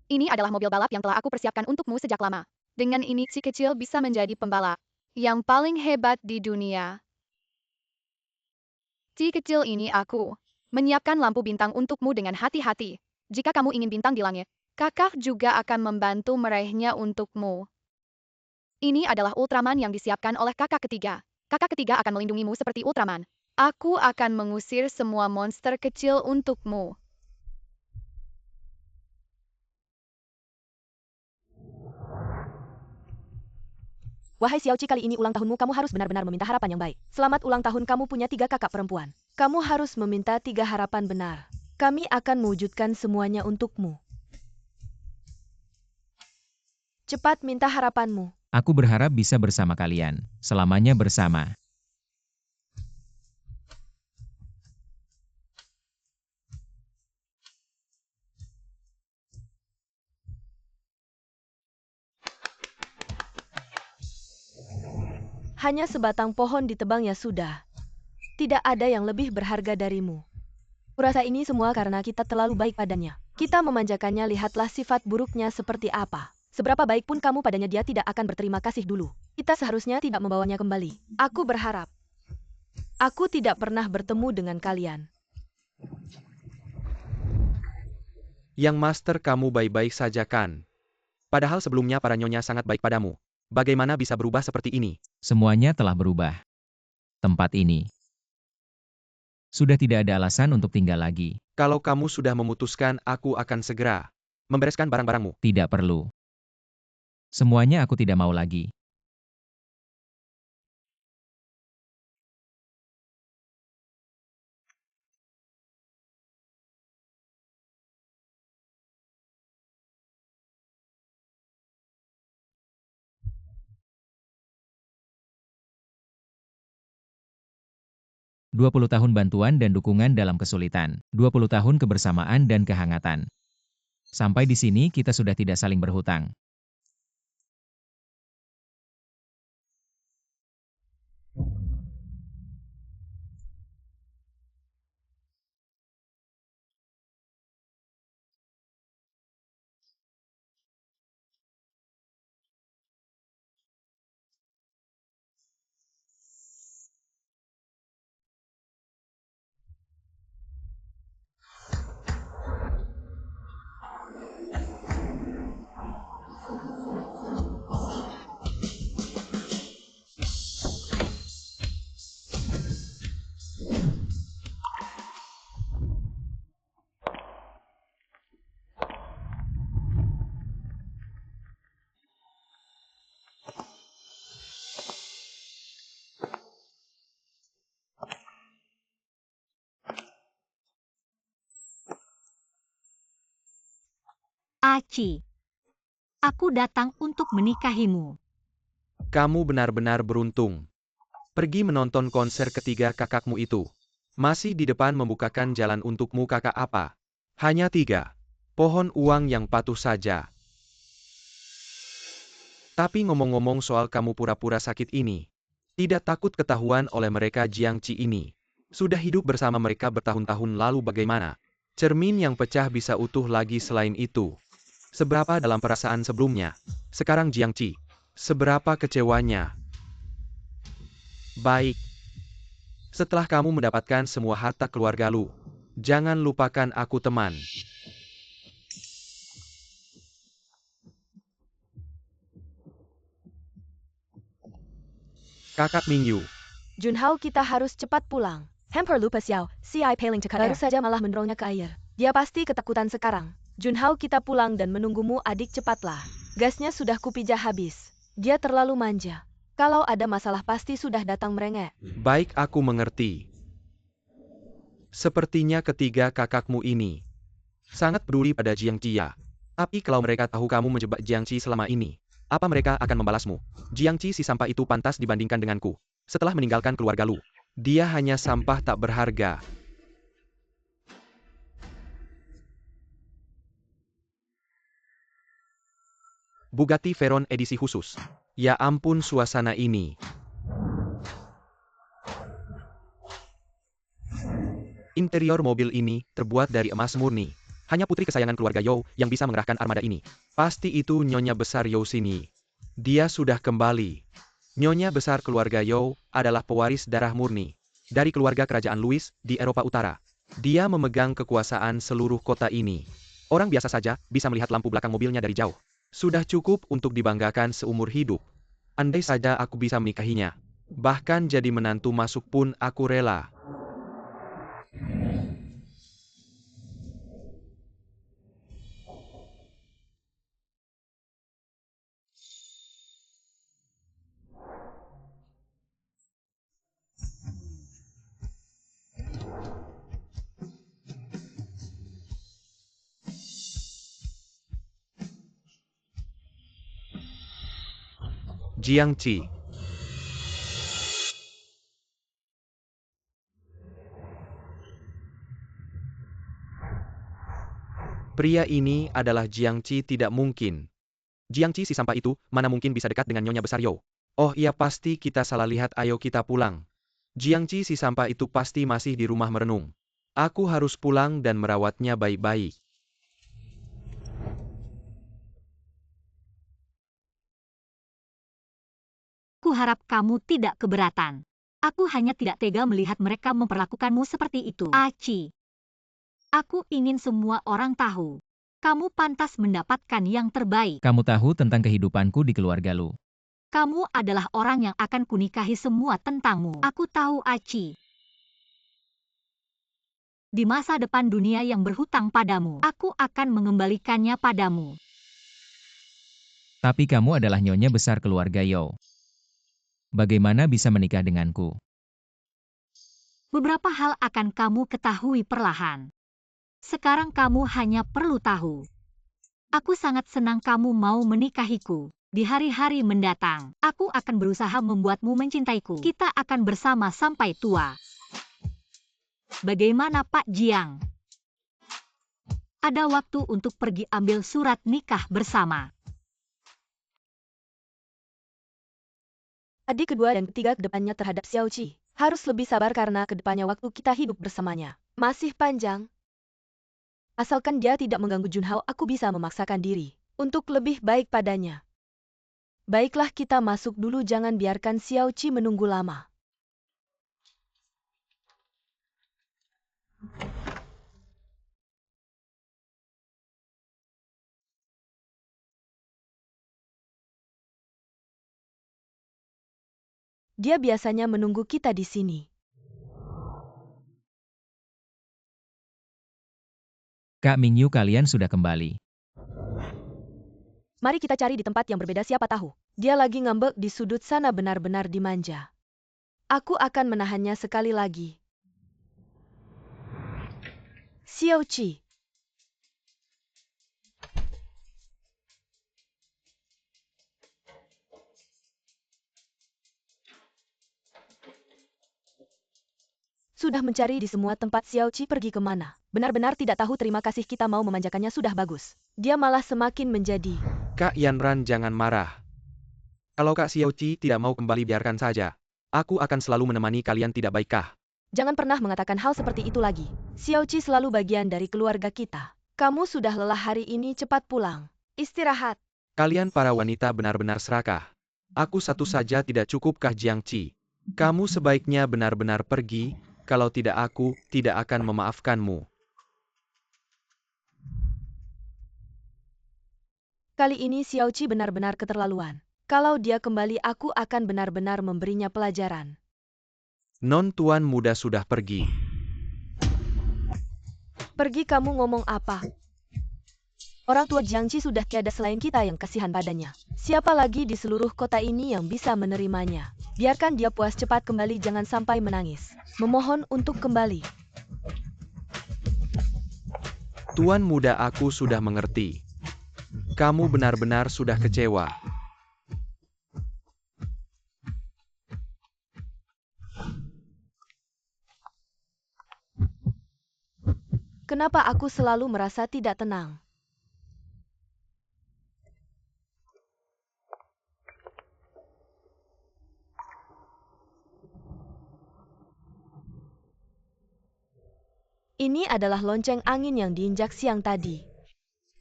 Ini adalah mobil balap yang telah aku persiapkan untukmu sejak lama. Dengan ini si kecil bisa menjadi pembalap yang paling hebat di dunia. Si kecil ini aku menyiapkan lampu bintang untukmu dengan hati-hati. Jika kamu ingin bintang di langit, kakak juga akan membantu meraihnya untukmu. Ini adalah Ultraman yang disiapkan oleh kakak ketiga. Kakak ketiga akan melindungimu seperti Ultraman. Aku akan mengusir semua monster kecil untukmu. Wahai Xiaoqi, kali ini ulang tahunmu, kamu harus benar-benar meminta harapan yang baik. Selamat ulang tahun, kamu punya 3 kakak perempuan. Kamu harus meminta 3 harapan benar. Kami akan mewujudkan semuanya untukmu. Cepat minta harapanmu. Aku berharap bisa bersama kalian, selamanya bersama. Hanya sebatang pohon ditebang ya sudah. Tidak ada yang lebih berharga darimu. Kurasa ini semua karena kita terlalu baik padanya. Kita memanjakannya, lihatlah sifat buruknya seperti apa. Seberapa baik pun kamu padanya, dia tidak akan berterima kasih dulu. Kita seharusnya tidak membawanya kembali. Aku berharap. Aku tidak pernah bertemu dengan kalian. Yang Master, kamu baik-baik saja kan? Padahal sebelumnya para nyonya sangat baik padamu. Bagaimana bisa berubah seperti ini? Semuanya telah berubah. Tempat ini sudah tidak ada alasan untuk tinggal lagi. Kalau kamu sudah memutuskan, aku akan segera membereskan barang-barangmu. Tidak perlu. Semuanya aku tidak mau lagi. "20 tahun bantuan dan dukungan dalam kesulitan, 20 tahun kebersamaan dan kehangatan. Sampai di sini kita sudah tidak saling berhutang. Aci, aku datang untuk menikahimu. Kamu benar-benar beruntung. Pergi menonton konser ketiga kakakmu itu. Masih di depan membukakan jalan untukmu. Kakak apa? Hanya 3 pohon uang yang patuh saja. Tapi ngomong-ngomong soal kamu pura-pura sakit ini, tidak takut ketahuan oleh mereka? Jiangqi ini sudah hidup bersama mereka bertahun-tahun lalu. Bagaimana cermin yang pecah bisa utuh lagi? Selain itu, seberapa dalam perasaan sebelumnya? Sekarang Jiangqi, seberapa kecewanya? Baik. Setelah kamu mendapatkan semua harta keluarga Lu, jangan lupakan aku, teman. Kakak Mingyu. Junhao, kita harus cepat pulang. Hamper lupa Xiao, CI Paling Cekar baru saja malah mendorongnya ke air. Dia pasti ketakutan sekarang. Junhao, kita pulang dan menunggumu, adik, cepatlah. Gasnya sudah kupijah habis. Dia terlalu manja. Kalau ada masalah pasti sudah datang merengek. Baik, aku mengerti. Sepertinya ketiga kakakmu ini sangat peduli pada Jiangqi ya. Tapi kalau mereka tahu kamu menjebak Jiangqi selama ini, apa mereka akan membalasmu? Jiangqi, si sampah itu pantas dibandingkan denganku. Setelah meninggalkan keluarga Lu, dia hanya sampah tak berharga. Bugatti Veyron edisi khusus. Ya ampun, suasana ini. Interior mobil ini terbuat dari emas murni. Hanya putri kesayangan keluarga You yang bisa mengerahkan armada ini. Pasti itu Nyonya Besar You sini. Dia sudah kembali. Nyonya Besar keluarga You adalah pewaris darah murni dari keluarga kerajaan Louis di Eropa Utara. Dia memegang kekuasaan seluruh kota ini. Orang biasa saja bisa melihat lampu belakang mobilnya dari jauh. Sudah cukup untuk dibanggakan seumur hidup. Andai saja aku bisa menikahinya. Bahkan jadi menantu masuk pun aku rela. Jiangqi. Pria ini adalah Jiangqi, tidak mungkin. Jiangqi si sampah itu, mana mungkin bisa dekat dengan Nyonya Besar You. Oh iya, pasti kita salah lihat, ayo kita pulang. Jiangqi si sampah itu pasti masih di rumah merenung. Aku harus pulang dan merawatnya baik-baik. Kuharap kamu tidak keberatan. Aku hanya tidak tega melihat mereka memperlakukanmu seperti itu. Aci. Aku ingin semua orang tahu. Kamu pantas mendapatkan yang terbaik. Kamu tahu tentang kehidupanku di keluarga Lu. Kamu adalah orang yang akan kunikahi, semua tentangmu. Aku tahu, Aci. Di masa depan dunia yang berhutang padamu, aku akan mengembalikannya padamu. Tapi kamu adalah Nyonya Besar keluarga You. Bagaimana bisa menikah denganku? Beberapa hal akan kamu ketahui perlahan. Sekarang kamu hanya perlu tahu. Aku sangat senang kamu mau menikahiku. Di hari-hari mendatang, aku akan berusaha membuatmu mencintaiku. Kita akan bersama sampai tua. Bagaimana Pak Jiang? Ada waktu untuk pergi ambil surat nikah bersama. Adik kedua dan ketiga kedepannya terhadap Xiaoqi harus lebih sabar karena kedepannya waktu kita hidup bersamanya masih panjang. Asalkan dia tidak mengganggu Junhao, aku bisa memaksakan diri untuk lebih baik padanya. Baiklah, kita masuk dulu, jangan biarkan Xiaoqi menunggu lama. Dia biasanya menunggu kita di sini. Kak Mingyu, kalian sudah kembali. Mari kita cari di tempat yang berbeda, siapa tahu dia lagi ngambek di sudut sana benar-benar dimanja. Aku akan menahannya sekali lagi. Xiaoqi. Sudah mencari di semua tempat, Xiaoqi pergi kemana? Benar-benar tidak tahu, terima kasih, kita mau memanjakannya sudah bagus. Dia malah semakin menjadi. Kak Yanran, jangan marah. Kalau Kak Xiaoqi tidak mau kembali, biarkan saja. Aku akan selalu menemani kalian, tidak baikkah? Jangan pernah mengatakan hal seperti itu lagi. Xiaoqi selalu bagian dari keluarga kita. Kamu sudah lelah hari ini, cepat pulang. Istirahat. Kalian para wanita benar-benar serakah. Aku satu saja tidak cukupkah, Jiangqi? Kamu sebaiknya benar-benar pergi, kalau tidak aku tidak akan memaafkanmu. Kali ini Xiaoqi benar-benar keterlaluan. Kalau dia kembali, aku akan benar-benar memberinya pelajaran. Non tuan muda sudah pergi. Pergi, kamu ngomong apa? Orang tua Jiangqi sudah tiada selain kita yang kasihan padanya. Siapa lagi di seluruh kota ini yang bisa menerimanya? Biarkan dia puas, cepat kembali, jangan sampai menangis. Memohon untuk kembali. Tuan muda, aku sudah mengerti. Kamu benar-benar sudah kecewa. Kenapa aku selalu merasa tidak tenang? Ini adalah lonceng angin yang diinjak siang tadi.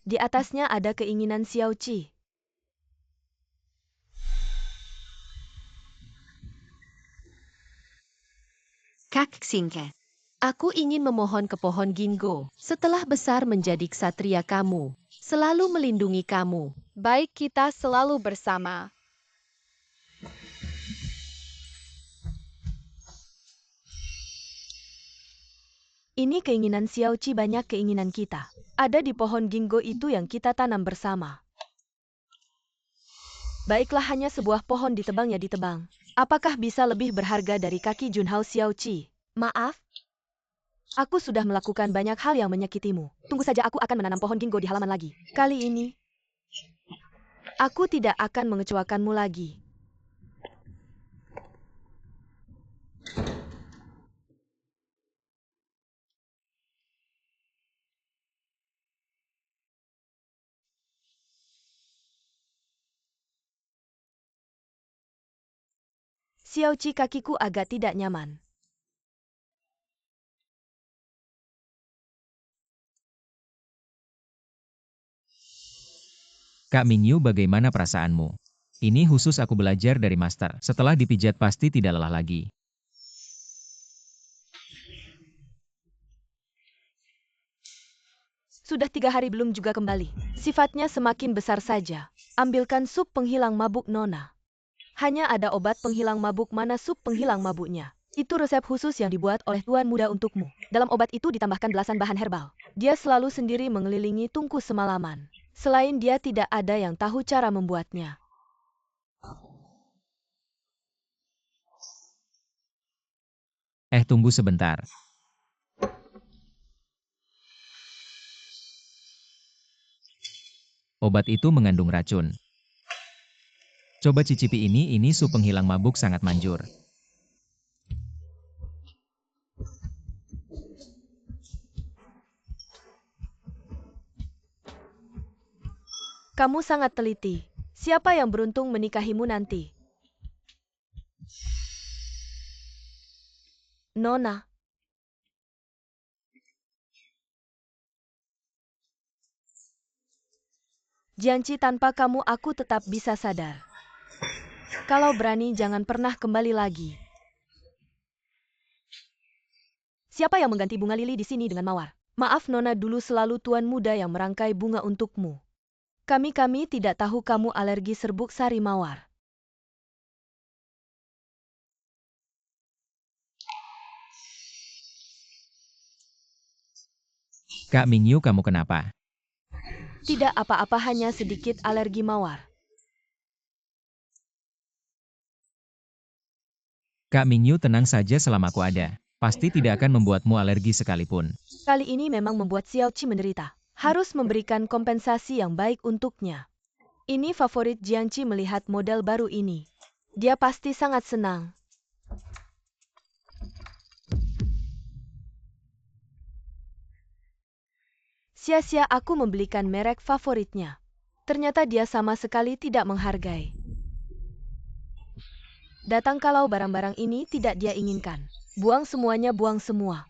Di atasnya ada keinginan Xiaoqi. Kak Xingke. Aku ingin memohon ke pohon Gingo, setelah besar menjadi ksatria kamu, selalu melindungi kamu. Baik, kita selalu bersama. Ini keinginan Xiao Qi, banyak keinginan kita. Ada di pohon ginkgo itu yang kita tanam bersama. Baiklah, hanya sebuah pohon ditebang ya ditebang. Apakah bisa lebih berharga dari kaki Junhao Xiao Qi? Maaf. Aku sudah melakukan banyak hal yang menyakitimu. Tunggu saja, aku akan menanam pohon ginkgo di halaman lagi. Kali ini, aku tidak akan mengecewakanmu lagi. Xiao Qi, kakiku agak tidak nyaman. Kak Mingyu, bagaimana perasaanmu? Ini khusus aku belajar dari master. Setelah dipijat pasti tidak lelah lagi. Sudah 3 hari belum juga kembali. Sifatnya semakin besar saja. Ambilkan sup penghilang mabuk Nona. Hanya ada obat penghilang mabuk, mana sup penghilang mabuknya? Itu resep khusus yang dibuat oleh tuan muda untukmu. Dalam obat itu ditambahkan belasan bahan herbal. Dia selalu sendiri mengelilingi tungku semalaman. Selain dia tidak ada yang tahu cara membuatnya. Tunggu sebentar. Obat itu mengandung racun. Coba cicipi ini sup penghilang mabuk sangat manjur. Kamu sangat teliti. Siapa yang beruntung menikahimu nanti? Nona. Jiangqi, tanpa kamu aku tetap bisa sadar. Kalau berani jangan pernah kembali lagi. Siapa yang mengganti bunga lili di sini dengan mawar? Maaf Nona, dulu selalu tuan muda yang merangkai bunga untukmu. Kami tidak tahu kamu alergi serbuk sari mawar. Kak Mingyu, kamu kenapa? Tidak apa-apa, hanya sedikit alergi mawar. Kak Mingyu, tenang saja, selama aku ada. Pasti tidak akan membuatmu alergi sekalipun. Kali ini memang membuat Xiao Qi menderita. Harus memberikan kompensasi yang baik untuknya. Ini favorit Jiangqi melihat model baru ini. Dia pasti sangat senang. Sia-sia aku membelikan merek favoritnya. Ternyata dia sama sekali tidak menghargai. Datang kalau barang-barang ini tidak dia inginkan. Buang semuanya, buang semua.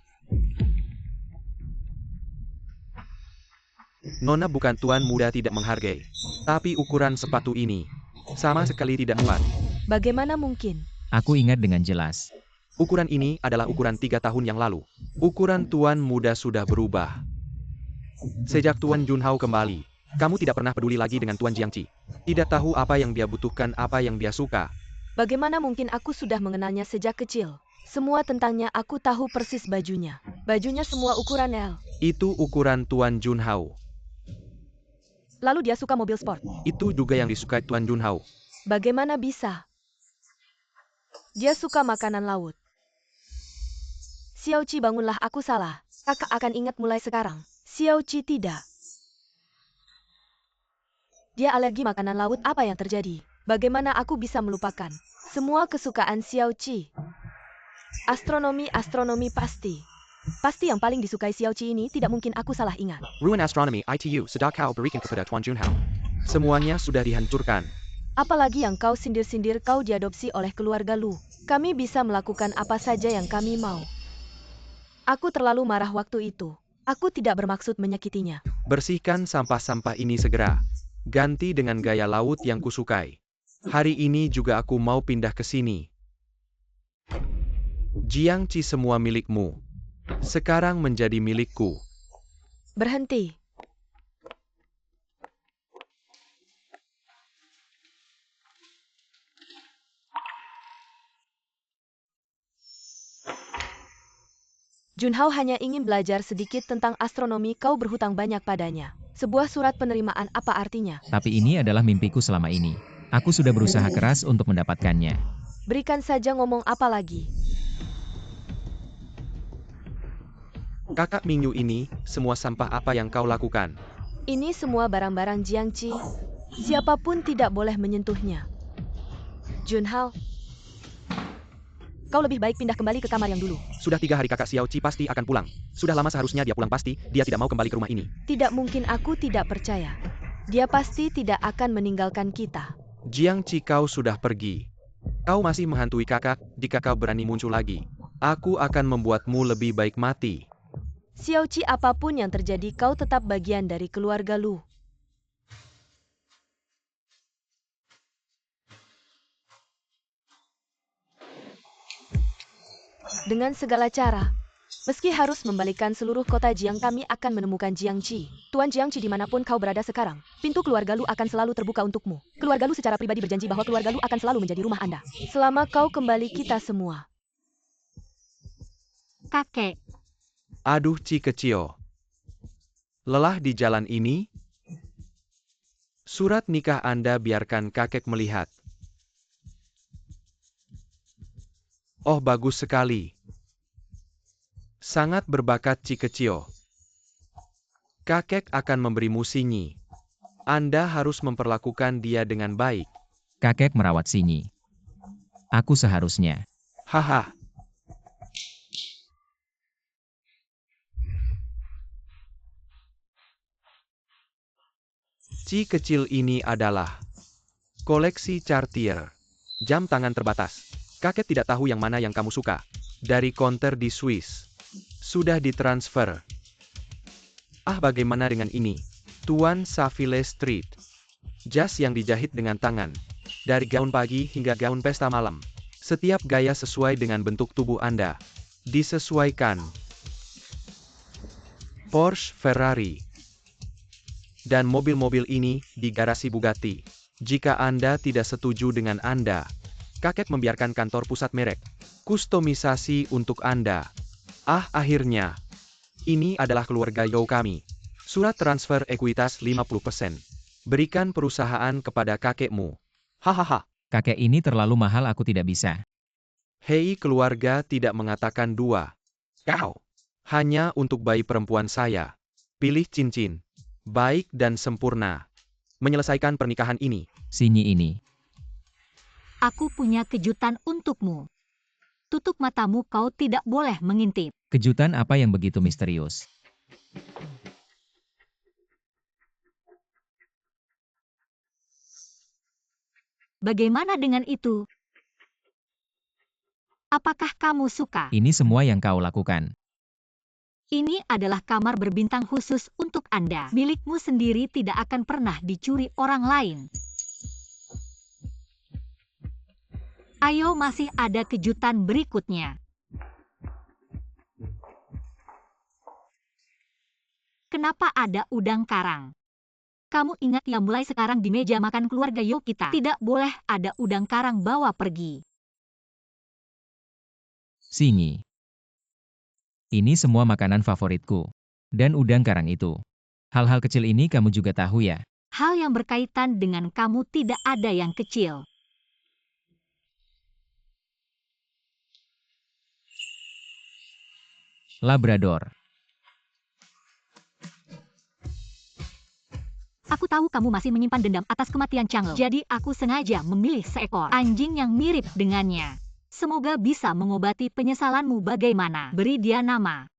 Nona, bukan tuan muda tidak menghargai. Tapi ukuran sepatu ini sama sekali tidak tepat. Bagaimana mungkin? Aku ingat dengan jelas. Ukuran ini adalah ukuran 3 tahun yang lalu. Ukuran tuan muda sudah berubah. Sejak Tuan Junhao kembali, kamu tidak pernah peduli lagi dengan Tuan Jiangqi. Tidak tahu apa yang dia butuhkan, apa yang dia suka. Bagaimana mungkin, aku sudah mengenalnya sejak kecil. Semua tentangnya aku tahu persis bajunya. Bajunya semua ukuran L. Itu ukuran Tuan Junhao. Lalu dia suka mobil sport. Itu juga yang disukai Tuan Junhao. Bagaimana bisa? Dia suka makanan laut. Xiao Qi, bangunlah, aku salah. Kakak akan ingat mulai sekarang. Xiao Qi tidak. Dia alergi makanan laut, apa yang terjadi? Bagaimana aku bisa melupakan semua kesukaan Xiao Qi? Astronomi pasti. Pasti yang paling disukai Xiao Qi ini, tidak mungkin aku salah ingat. Ruin astronomi itu sedang kau berikan kepada Tuan Junhao. Semuanya sudah dihancurkan. Apalagi yang kau sindir-sindir, kau diadopsi oleh keluarga Lu. Kami bisa melakukan apa saja yang kami mau. Aku terlalu marah waktu itu. Aku tidak bermaksud menyakitinya. Bersihkan sampah-sampah ini segera. Ganti dengan gaya laut yang kusukai. Hari ini juga aku mau pindah ke sini. Jiangqi, semua milikmu. Sekarang menjadi milikku. Berhenti. Junhao hanya ingin belajar sedikit tentang astronomi, kau berhutang banyak padanya. Sebuah surat penerimaan apa artinya? Tapi ini adalah mimpiku selama ini. Aku sudah berusaha keras untuk mendapatkannya. Berikan saja, ngomong apa lagi? Kakak Mingyu ini, semua sampah apa yang kau lakukan? Ini semua barang-barang Jiangqi. Siapapun tidak boleh menyentuhnya. Junhao, kau lebih baik pindah kembali ke kamar yang dulu. Sudah 3 hari kakak Xiao Qi pasti akan pulang. Sudah lama seharusnya dia pulang, pasti dia tidak mau kembali ke rumah ini. Tidak mungkin, aku tidak percaya. Dia pasti tidak akan meninggalkan kita. Jiangqi, kau sudah pergi. Kau masih menghantui kakak, jika kau berani muncul lagi. Aku akan membuatmu lebih baik mati. Xiao Qi, apapun yang terjadi, kau tetap bagian dari keluarga Lu. Dengan segala cara, meski harus membalikan seluruh kota Jiang, kami akan menemukan Jiangqi. Tuan Jiangqi, dimanapun kau berada sekarang, pintu keluarga Lu akan selalu terbuka untukmu. Keluarga Lu secara pribadi berjanji bahwa keluarga Lu akan selalu menjadi rumah Anda. Selama kau kembali, kita semua. Kakek, Aduh Ci kecil. Lelah di jalan ini? Surat nikah Anda biarkan kakek melihat. Oh, bagus sekali. Sangat berbakat Ci kecil. Kakek akan memberimu Sinyi. Anda harus memperlakukan dia dengan baik. Kakek merawat Sinyi. Aku seharusnya. Haha. Ci kecil ini adalah koleksi Cartier. Jam tangan terbatas. Kakek tidak tahu yang mana yang kamu suka. Dari konter di Swiss. Sudah ditransfer. Ah, bagaimana dengan ini? Tuan Savile Street. Jas yang dijahit dengan tangan. Dari gaun pagi hingga gaun pesta malam. Setiap gaya sesuai dengan bentuk tubuh Anda. Disesuaikan. Porsche, Ferrari. Dan mobil-mobil ini di garasi Bugatti. Jika Anda tidak setuju dengan Anda, kakek membiarkan kantor pusat merek. Kustomisasi untuk Anda. Ah, akhirnya. Ini adalah keluarga You kami. Surat transfer ekuitas 50%. Berikan perusahaan kepada kakekmu. Hahaha. Kakek ini terlalu mahal, aku tidak bisa. Hei, keluarga tidak mengatakan dua. Kau. Hanya untuk bayi perempuan saya. Pilih cincin. Baik dan sempurna. Menyelesaikan pernikahan ini. Sinyi ini. aku punya kejutan untukmu. Tutup matamu, kau tidak boleh mengintip. Kejutan apa yang begitu misterius? Bagaimana dengan itu? Apakah kamu suka? Ini semua yang kau lakukan. Ini adalah kamar berbintang khusus untuk Anda. Milikmu sendiri tidak akan pernah dicuri orang lain. Ayo, masih ada kejutan berikutnya. Kenapa ada udang karang? Kamu ingat ya, mulai sekarang di meja makan keluarga Yo kita tidak boleh ada udang karang, bawa pergi. Sinyi. Ini semua makanan favoritku. Dan udang karang itu. Hal-hal kecil ini kamu juga tahu ya? Hal yang berkaitan dengan kamu tidak ada yang kecil. Labrador. Aku tahu kamu masih menyimpan dendam atas kematian Chang'e. Jadi aku sengaja memilih seekor anjing yang mirip dengannya. Semoga bisa mengobati penyesalanmu. Bagaimana? Beri dia nama.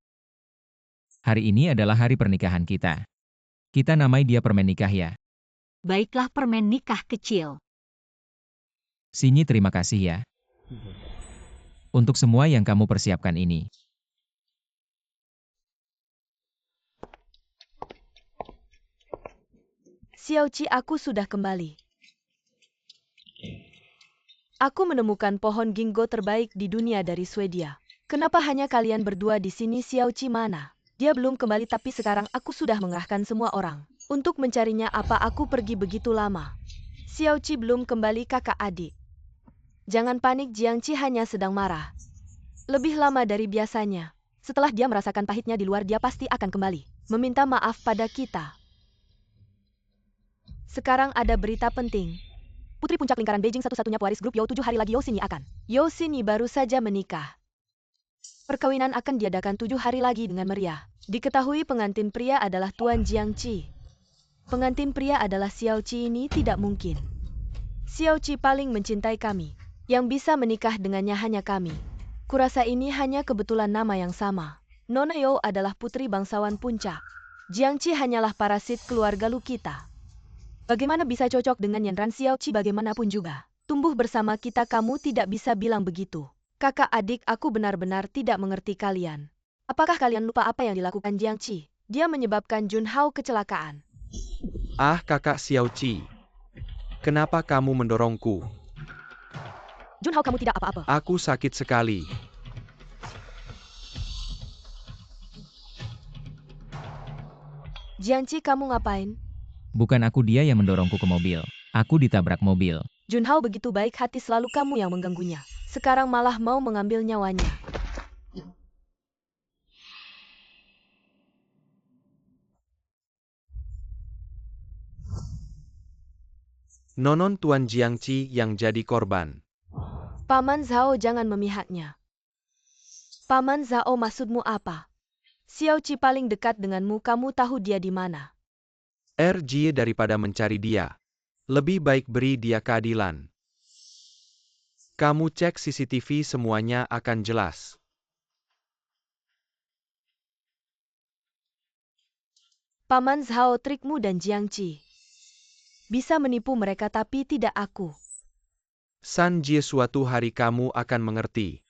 Hari ini adalah hari pernikahan kita. Kita namai dia permen nikah ya. Baiklah, permen nikah kecil. Sinyi, terima kasih ya. Untuk semua yang kamu persiapkan ini. Xiao Qi, aku sudah kembali. Aku menemukan pohon ginkgo terbaik di dunia dari Swedia. Kenapa hanya kalian berdua di sini? Xiao Qi mana? Dia belum kembali, tapi sekarang aku sudah mengerahkan semua orang untuk mencarinya. Apa aku pergi begitu lama? Xiao Qi belum kembali, kakak adik. Jangan panik, Jiangqi hanya sedang marah. Lebih lama dari biasanya. Setelah dia merasakan pahitnya di luar, dia pasti akan kembali meminta maaf pada kita. Sekarang ada berita penting. Putri puncak lingkaran Beijing satu-satunya pewaris grup You 7 hari lagi You Xinyi akan. You Xinyi baru saja menikah. Perkawinan akan diadakan 7 hari lagi dengan meriah. Diketahui pengantin pria adalah Tuan Jiangqi. Pengantin pria adalah Xiao Qi. Ini tidak mungkin. Xiao Qi paling mencintai kami. Yang bisa menikah dengannya hanya kami. Kurasa ini hanya kebetulan nama yang sama. Nona You adalah putri bangsawan puncak. Jiangqi hanyalah parasit keluarga Lu kita. Bagaimana bisa cocok dengan Yanran? Xiao Qi bagaimanapun juga tumbuh bersama kita, kamu tidak bisa bilang begitu. Kakak adik, aku benar-benar tidak mengerti kalian. Apakah kalian lupa apa yang dilakukan Jiangqi? Dia menyebabkan Junhao kecelakaan. Ah, kakak Xiao Qi. Kenapa kamu mendorongku? Junhao, kamu tidak apa-apa. Aku sakit sekali. Jiangqi, kamu ngapain? Bukan aku, dia yang mendorongku ke mobil. Aku ditabrak mobil. Junhao begitu baik hati, selalu kamu yang mengganggunya. Sekarang malah mau mengambil nyawanya. Nonon Tuan Jiangqi yang jadi korban. Paman Zhao, jangan memihaknya. Paman Zhao, maksudmu apa? Xiao Qi paling dekat denganmu, kamu tahu dia di mana? RG, daripada mencari dia, lebih baik beri dia keadilan. Kamu cek CCTV, semuanya akan jelas. Paman Zhao, trikmu dan Jiangqi bisa menipu mereka, tapi tidak aku. San Jie, suatu hari kamu akan mengerti.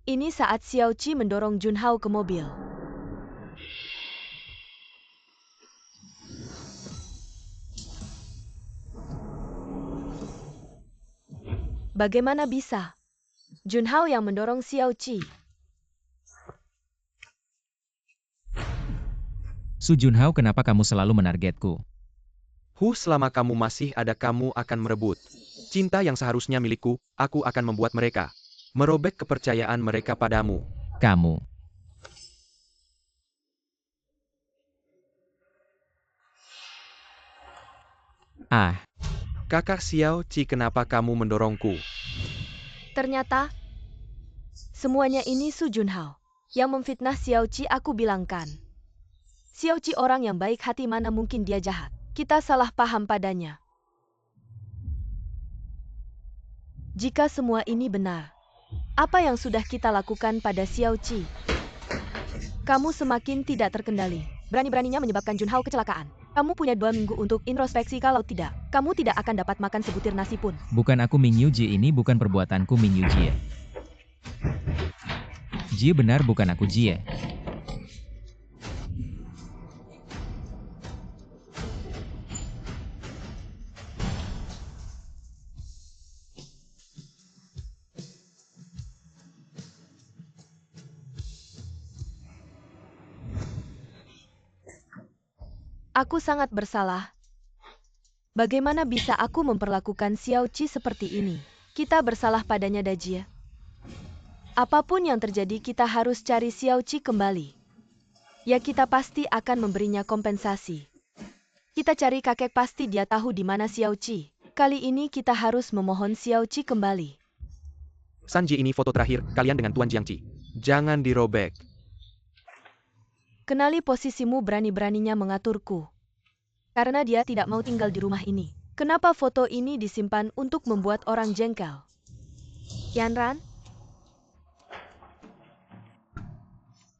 Ini saat Xiao Qi mendorong Junhao ke mobil. Bagaimana bisa? Junhao yang mendorong Xiao Qi. Su Junhao, kenapa kamu selalu menargetku? Selama kamu masih ada, kamu akan merebut cinta yang seharusnya milikku. Aku akan membuat mereka merobek kepercayaan mereka padamu. Kamu. Ah, Kakak Xiao Qi, kenapa kamu mendorongku? Ternyata semuanya ini Su Junhao yang memfitnah Xiao Qi. Aku bilangkan, Xiao Qi orang yang baik hati, mana mungkin dia jahat. Kita salah paham padanya. Jika semua ini benar, apa yang sudah kita lakukan pada Xiao Qi? Kamu semakin tidak terkendali. Berani-beraninya menyebabkan Junhao kecelakaan. Kamu punya 2 minggu untuk introspeksi, kalau tidak, kamu tidak akan dapat makan sebutir nasi pun. bukan aku Ming Yuji, ini bukan perbuatanku Ming Yuji. Jie benar, bukan aku Jie. Aku sangat bersalah. Bagaimana bisa aku memperlakukan Xiao Qi seperti ini? Kita bersalah padanya, Dajie. Apapun yang terjadi, kita harus cari Xiao Qi kembali. Ya, kita pasti akan memberinya kompensasi. Kita cari kakek, pasti dia tahu di mana Xiao Qi. Kali ini kita harus memohon Xiao Qi kembali. San Jie, ini foto terakhir kalian dengan Tuan Jiangqi. Jangan dirobek. Kenali posisimu, berani-beraninya mengaturku. Karena dia tidak mau tinggal di rumah ini. Kenapa foto ini disimpan untuk membuat orang jengkel? Yanran?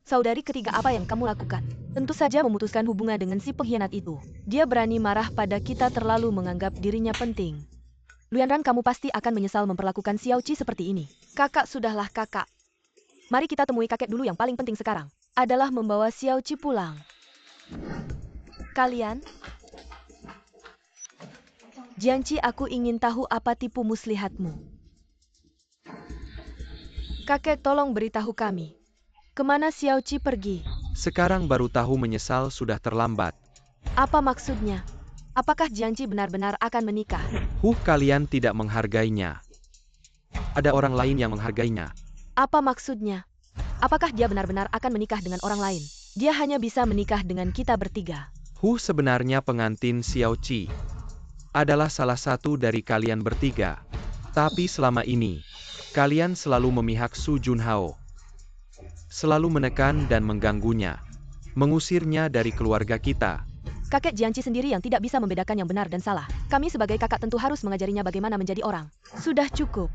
Saudari ketiga, apa yang kamu lakukan? Tentu saja memutuskan hubungan dengan si pengkhianat itu. Dia berani marah pada kita, terlalu menganggap dirinya penting. Lu Yanran, kamu pasti akan menyesal memperlakukan Xiao Qi seperti ini. Kakak, sudahlah kakak. Mari kita temui kakek dulu. Yang paling penting sekarang adalah membawa Xiao Qi pulang. Kalian? Jiangqi, aku ingin tahu apa tipu muslihatmu. Kakek, tolong beritahu kami. Kemana Xiao Qi pergi? Sekarang baru tahu, menyesal sudah terlambat. Apa maksudnya? Apakah Jiangqi benar-benar akan menikah? Kalian tidak menghargainya. Ada orang lain yang menghargainya. Apa maksudnya? Apakah dia benar-benar akan menikah dengan orang lain? Dia hanya bisa menikah dengan kita bertiga. Sebenarnya pengantin Xiao Qi adalah salah satu dari kalian bertiga. Tapi selama ini, kalian selalu memihak Su Junhao. Selalu menekan dan mengganggunya. Mengusirnya dari keluarga kita. Kakek Jiangqi sendiri yang tidak bisa membedakan yang benar dan salah. Kami sebagai kakak tentu harus mengajarinya bagaimana menjadi orang. Sudah cukup.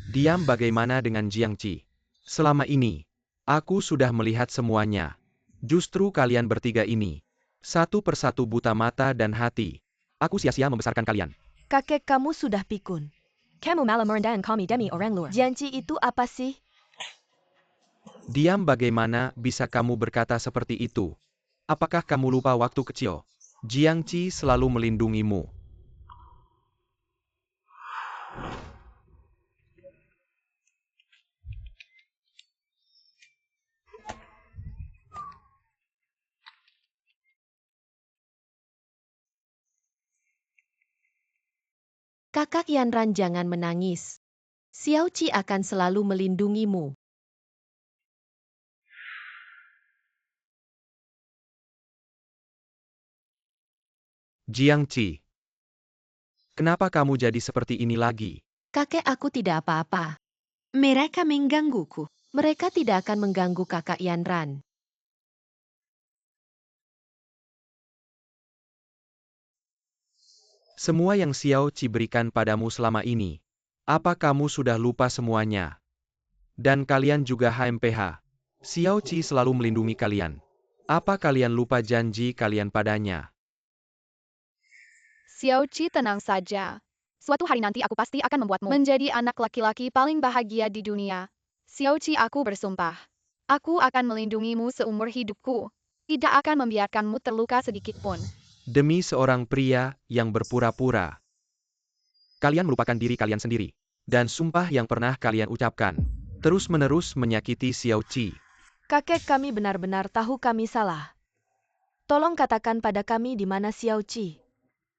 Diam. Bagaimana dengan Jiangqi? Selama ini, aku sudah melihat semuanya. Justru kalian bertiga ini, satu persatu buta mata dan hati. Aku sia-sia membesarkan kalian. Kakek kamu sudah pikun. Kamu malah merendahkan kami demi orang luar. Jiangqi itu apa sih? Diam. Bagaimana bisa kamu berkata seperti itu? Apakah kamu lupa waktu kecil? Jiangqi selalu melindungimu. Kakak Yanran, jangan menangis. Xiao Qi akan selalu melindungimu. Jiangqi, kenapa kamu jadi seperti ini lagi? Kakek, aku tidak apa-apa. Mereka menggangguku. Mereka tidak akan mengganggu kakak Yanran. Semua yang Xiao Qi berikan padamu selama ini, apa kamu sudah lupa semuanya? Dan kalian juga HMPH. Xiao Qi selalu melindungi kalian. Apa kalian lupa janji kalian padanya? Xiao Qi, tenang saja. Suatu hari nanti aku pasti akan membuatmu menjadi anak laki-laki paling bahagia di dunia. Xiao Qi, aku bersumpah. Aku akan melindungimu seumur hidupku. Tidak akan membiarkanmu terluka sedikit pun. Demi seorang pria yang berpura-pura. Kalian melupakan diri kalian sendiri. Dan sumpah yang pernah kalian ucapkan. Terus-menerus menyakiti Xiao Qi. Kakek kami benar-benar tahu kami salah. Tolong katakan pada kami di mana Xiao Qi.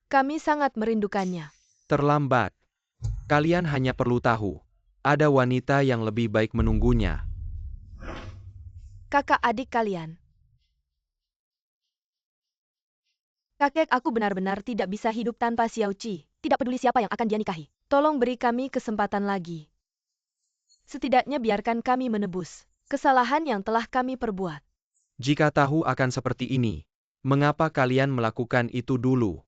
Kami sangat merindukannya. Terlambat. Kalian hanya perlu tahu. Ada wanita yang lebih baik menunggunya. Kakak adik kalian. Kakek, aku benar-benar tidak bisa hidup tanpa Xiao Qi. Tidak peduli siapa yang akan dia nikahi. Tolong beri kami kesempatan lagi. Setidaknya biarkan kami menebus kesalahan yang telah kami perbuat. Jika tahu akan seperti ini, mengapa kalian melakukan itu dulu?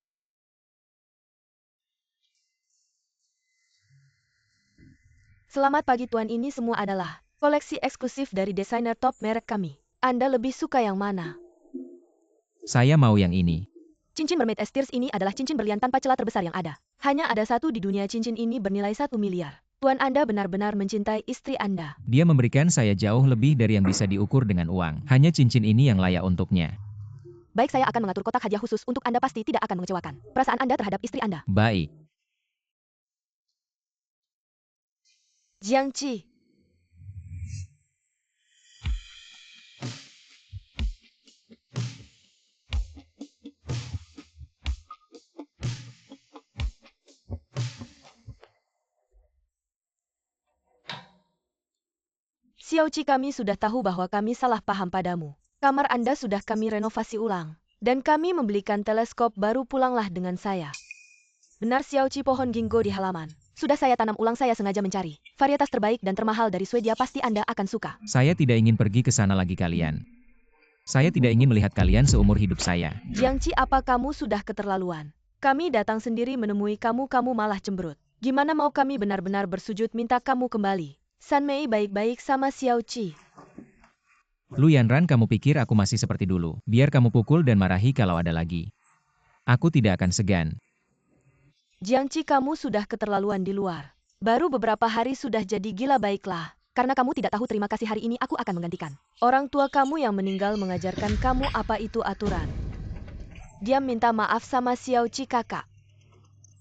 Selamat pagi Tuan, ini semua adalah koleksi eksklusif dari desainer top merek kami. Anda lebih suka yang mana? Saya mau yang ini. Cincin Mermaid Estirs ini adalah cincin berlian tanpa celah terbesar yang ada. Hanya ada satu di dunia. Cincin ini bernilai 1 miliar. Tuan, Anda benar-benar mencintai istri Anda. Dia memberikan saya jauh lebih dari yang bisa diukur dengan uang. Hanya cincin ini yang layak untuknya. Baik, saya akan mengatur kotak hadiah khusus untuk Anda, pasti tidak akan mengecewakan perasaan Anda terhadap istri Anda. Baik. Jiangqi. Xiao Qi, kami sudah tahu bahwa kami salah paham padamu. Kamar Anda sudah kami renovasi ulang. Dan kami membelikan teleskop baru. Pulanglah dengan saya. Benar Xiao Qi, pohon ginkgo di halaman. Sudah saya tanam ulang. Saya sengaja mencari varietas terbaik dan termahal dari Swedia. Pasti Anda akan suka. Saya tidak ingin pergi ke sana lagi kalian. Saya tidak ingin melihat kalian seumur hidup saya. Jiangqi, apa kamu sudah keterlaluan? Kami datang sendiri menemui kamu, kamu malah cemberut. Gimana mau kami benar-benar bersujud minta kamu kembali? San Mei baik-baik sama Xiao Qi. Lu Yanran, kamu pikir aku masih seperti dulu? Biar kamu pukul dan marahi kalau ada lagi. Aku tidak akan segan. Jiangqi, kamu sudah keterlaluan di luar. Baru beberapa hari sudah jadi gila. Baiklah. Karena kamu tidak tahu terima kasih, hari ini aku akan menggantikan. Orang tua kamu yang meninggal mengajarkan kamu apa itu aturan. Dia minta maaf sama Xiao Qi, kakak.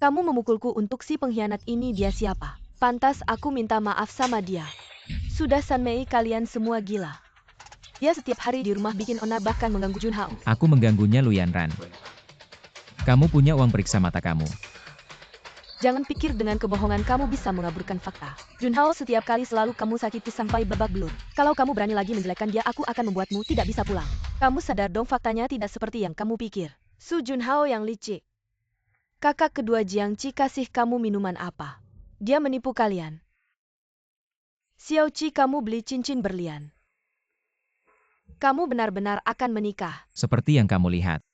Kamu memukulku untuk si pengkhianat ini. Dia siapa? Pantas aku minta maaf sama dia. Sudah San Mei, kalian semua gila. Dia setiap hari di rumah bikin onar, bahkan mengganggu Junhao. Aku mengganggunya, Lu Yanran. Kamu punya uang, periksa mata kamu. Jangan pikir dengan kebohongan kamu bisa mengaburkan fakta. Junhao, setiap kali selalu kamu sakiti sampai babak belur. Kalau kamu berani lagi menjelekkan dia, aku akan membuatmu tidak bisa pulang. Kamu sadar dong faktanya tidak seperti yang kamu pikir. Su Junhao yang licik. Kakak kedua Jiangqi kasih kamu minuman apa? Dia menipu kalian. Xiaoqi, kamu beli cincin berlian. Kamu benar-benar akan menikah. Seperti yang kamu lihat.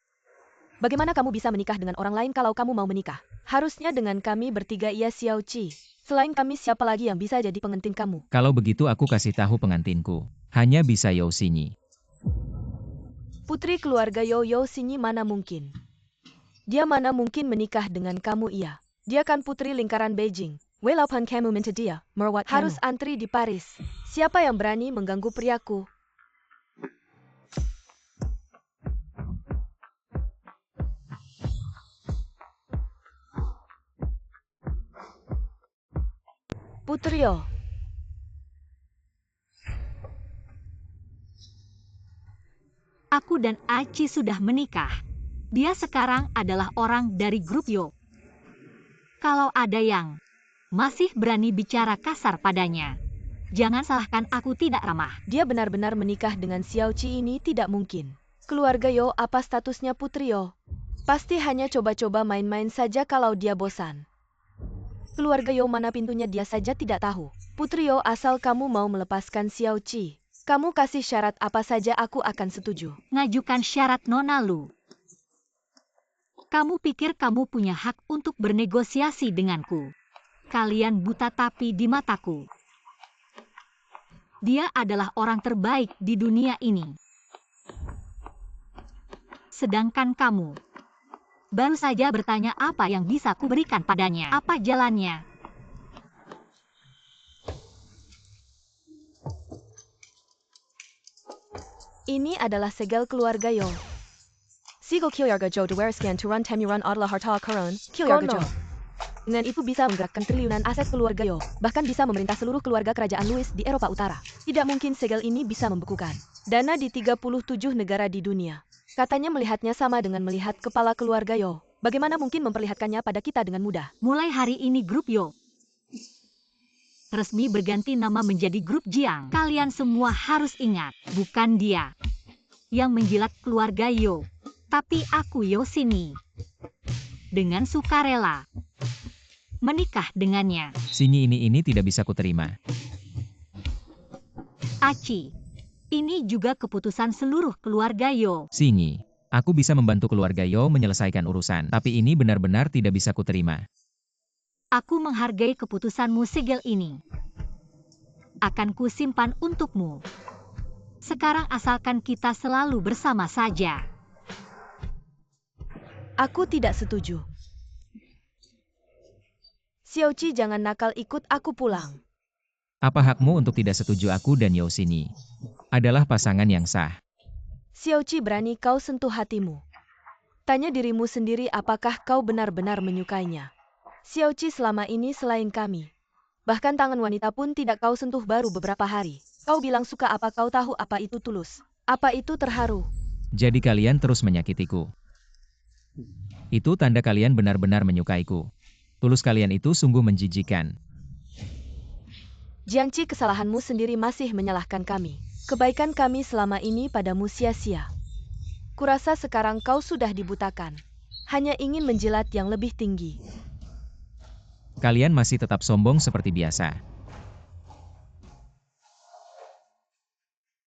Bagaimana kamu bisa menikah dengan orang lain kalau kamu mau menikah? Harusnya dengan kami bertiga, iya Xiaoqi. Selain kami, siapa lagi yang bisa jadi pengantin kamu? Kalau begitu aku kasih tahu pengantinku. Hanya bisa Yao Xinyi. Putri keluarga Yao Xinyi mana mungkin? Dia mana mungkin menikah dengan kamu, iya. Dia kan putri lingkaran Beijing. Walaupun kamu minta dia, merawat harus antri di Paris. Siapa yang berani mengganggu priaku? Putrio. Aku dan Aci sudah menikah. Dia sekarang adalah orang dari grup Yo. Kalau ada yang masih berani bicara kasar padanya, jangan salahkan aku tidak ramah. Dia benar-benar menikah dengan Xiaoqi, ini tidak mungkin. Keluarga Yo, apa statusnya Putrio? Pasti hanya coba-coba main-main saja kalau dia bosan. Keluarga Yo mana pintunya dia saja tidak tahu. Putrio, asal kamu mau melepaskan Xiaoqi, kamu kasih syarat apa saja aku akan setuju. Ngajukan syarat Nona Lu. Kamu pikir kamu punya hak untuk bernegosiasi denganku? Kalian buta tapi di mataku. Dia adalah orang terbaik di dunia ini. Sedangkan kamu baru saja bertanya apa yang bisa kuberikan padanya. Apa jalannya? Ini adalah segel keluarga Yo. Sigo Kyoyarga Jo Dewariskan Turan Temuran adalah harta karun Kyoярga Jo. Dengan itu bisa menggerakkan triliunan aset keluarga Yo, bahkan bisa memerintah seluruh keluarga kerajaan Louis di Eropa Utara. Tidak mungkin segel ini bisa membekukan dana di 37 negara di dunia. Katanya melihatnya sama dengan melihat kepala keluarga Yo. Bagaimana mungkin memperlihatkannya pada kita dengan mudah? Mulai hari ini grup Yo resmi berganti nama menjadi grup Jiang. Kalian semua harus ingat, bukan dia yang menjilat keluarga Yo, tapi aku Yo Xinyi. Dengan sukarela menikah dengannya. Xinyi ini tidak bisa kuterima. Aci, ini juga keputusan seluruh keluarga Yo. Xinyi, aku bisa membantu keluarga Yo menyelesaikan urusan, tapi ini benar-benar tidak bisa kuterima. Aku menghargai keputusanmu, segel ini akan kusimpan untukmu. Sekarang asalkan kita selalu bersama saja. Aku tidak setuju. Xiaoqi, jangan nakal, ikut aku pulang. Apa hakmu untuk tidak setuju? Aku dan Yao Xinyi adalah pasangan yang sah. Xiaoqi, berani kau sentuh hatimu. Tanya dirimu sendiri apakah kau benar-benar menyukainya. Xiaoqi, selama ini selain kami, bahkan tangan wanita pun tidak kau sentuh baru beberapa hari. Kau bilang suka, apa kau tahu apa itu tulus? Apa itu terharu? Jadi kalian terus menyakitiku. Itu tanda kalian benar-benar menyukaiku. Tulus kalian itu sungguh menjijikan. Jiangqi, kesalahanmu sendiri masih menyalahkan kami. Kebaikan kami selama ini padamu sia-sia. Kurasa sekarang kau sudah dibutakan. Hanya ingin menjilat yang lebih tinggi. Kalian masih tetap sombong seperti biasa.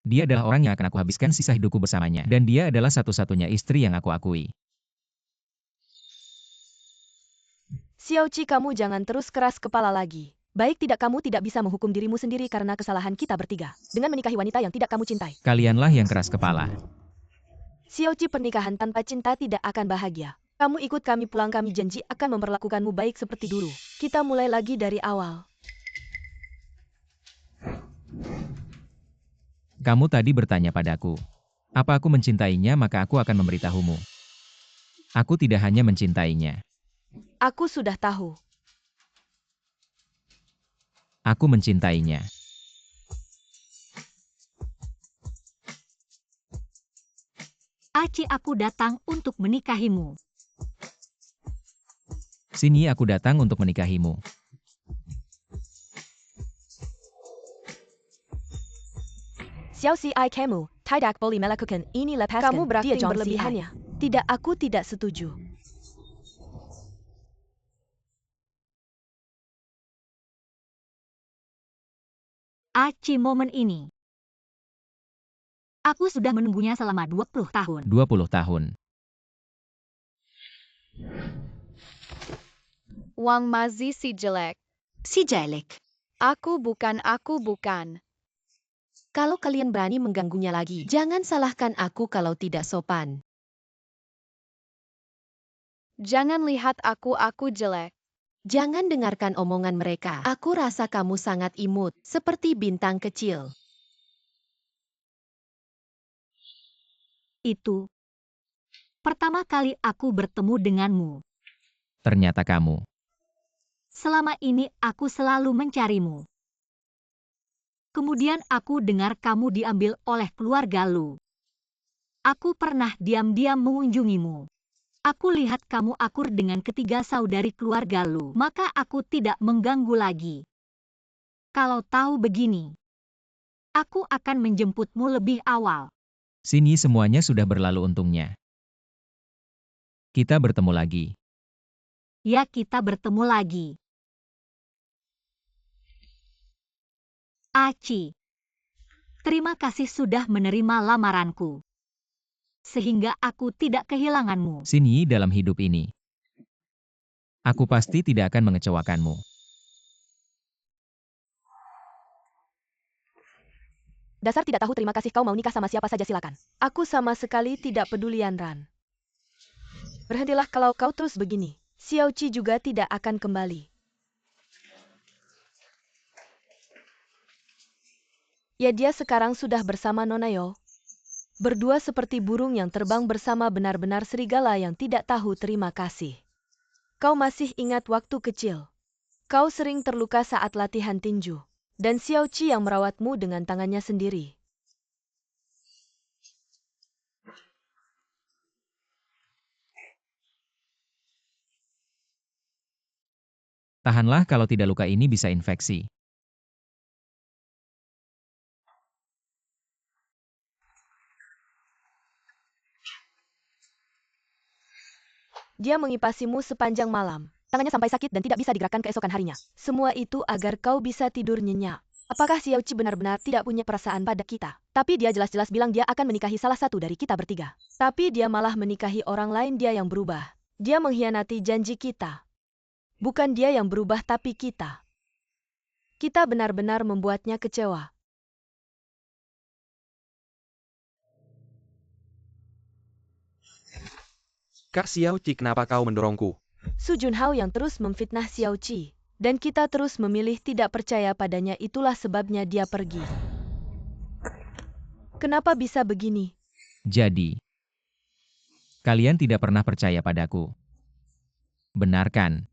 Dia adalah orang yang akan aku habiskan sisa hidupku bersamanya. Dan dia adalah satu-satunya istri yang aku akui. Xiaoqi, kamu jangan terus keras kepala lagi. Baik tidak, kamu tidak bisa menghukum dirimu sendiri karena kesalahan kita bertiga. Dengan menikahi wanita yang tidak kamu cintai. Kalianlah yang keras kepala. Xiaoqi, pernikahan tanpa cinta tidak akan bahagia. Kamu ikut kami pulang, kami janji akan memperlakukanmu baik seperti dulu. Kita mulai lagi dari awal. Kamu tadi bertanya padaku, apa aku mencintainya, maka aku akan memberitahumu. Aku tidak hanya mencintainya. Aku sudah tahu. Aku mencintainya. Aci, aku datang untuk menikahimu. Sini aku datang untuk menikahimu. Xiao Si I kamu, tidak boleh melakukan ini, lepaskan. Kamu berakting Dia John berlebihannya. Tidak, aku tidak setuju. Aci, momen ini. Aku sudah menunggunya selama 20 tahun. 20 tahun. Wang Mazi si jelek. Si jelek. Aku bukan. Kalau kalian berani mengganggunya lagi, jangan salahkan aku kalau tidak sopan. Jangan lihat aku jelek. Jangan dengarkan omongan mereka. Aku rasa kamu sangat imut, seperti bintang kecil. Itu pertama kali aku bertemu denganmu. Ternyata kamu. Selama ini aku selalu mencarimu. Kemudian aku dengar kamu diambil oleh keluarga Lu. Aku pernah diam-diam mengunjungimu. Aku lihat kamu akur dengan ketiga saudari keluarga Lu, maka aku tidak mengganggu lagi. Kalau tahu begini, aku akan menjemputmu lebih awal. Sini semuanya sudah berlalu untungnya. Kita bertemu lagi. Ya, kita bertemu lagi. Aci, terima kasih sudah menerima lamaranku. Sehingga aku tidak kehilanganmu. Sini dalam hidup ini. Aku pasti tidak akan mengecewakanmu. Dasar tidak tahu terima kasih, kau mau nikah sama siapa saja silakan. Aku sama sekali tidak peduli, Yanran. Berhentilah kalau kau terus begini. Xiao Qi juga tidak akan kembali. Ya, dia sekarang sudah bersama Nona Yo. Berdua seperti burung yang terbang bersama, benar-benar serigala yang tidak tahu terima kasih. Kau masih ingat waktu kecil? Kau sering terluka saat latihan tinju. Dan Xiao Qi yang merawatmu dengan tangannya sendiri. Tahanlah kalau tidak luka ini bisa infeksi. Dia mengipasimu sepanjang malam. Tangannya sampai sakit dan tidak bisa digerakkan keesokan harinya. Semua itu agar kau bisa tidur nyenyak. Apakah Xiao Qi benar-benar tidak punya perasaan pada kita? Tapi dia jelas-jelas bilang dia akan menikahi salah satu dari kita bertiga. Tapi dia malah menikahi orang lain, dia yang berubah. Dia mengkhianati janji kita. Bukan dia yang berubah tapi kita. Kita benar-benar membuatnya kecewa. Kak Xiao Qi, kenapa kau mendorongku? Su Junhao yang terus memfitnah Xiao Qi. Dan kita terus memilih tidak percaya padanya, itulah sebabnya dia pergi. Kenapa bisa begini? Jadi, kalian tidak pernah percaya padaku. Benar kan?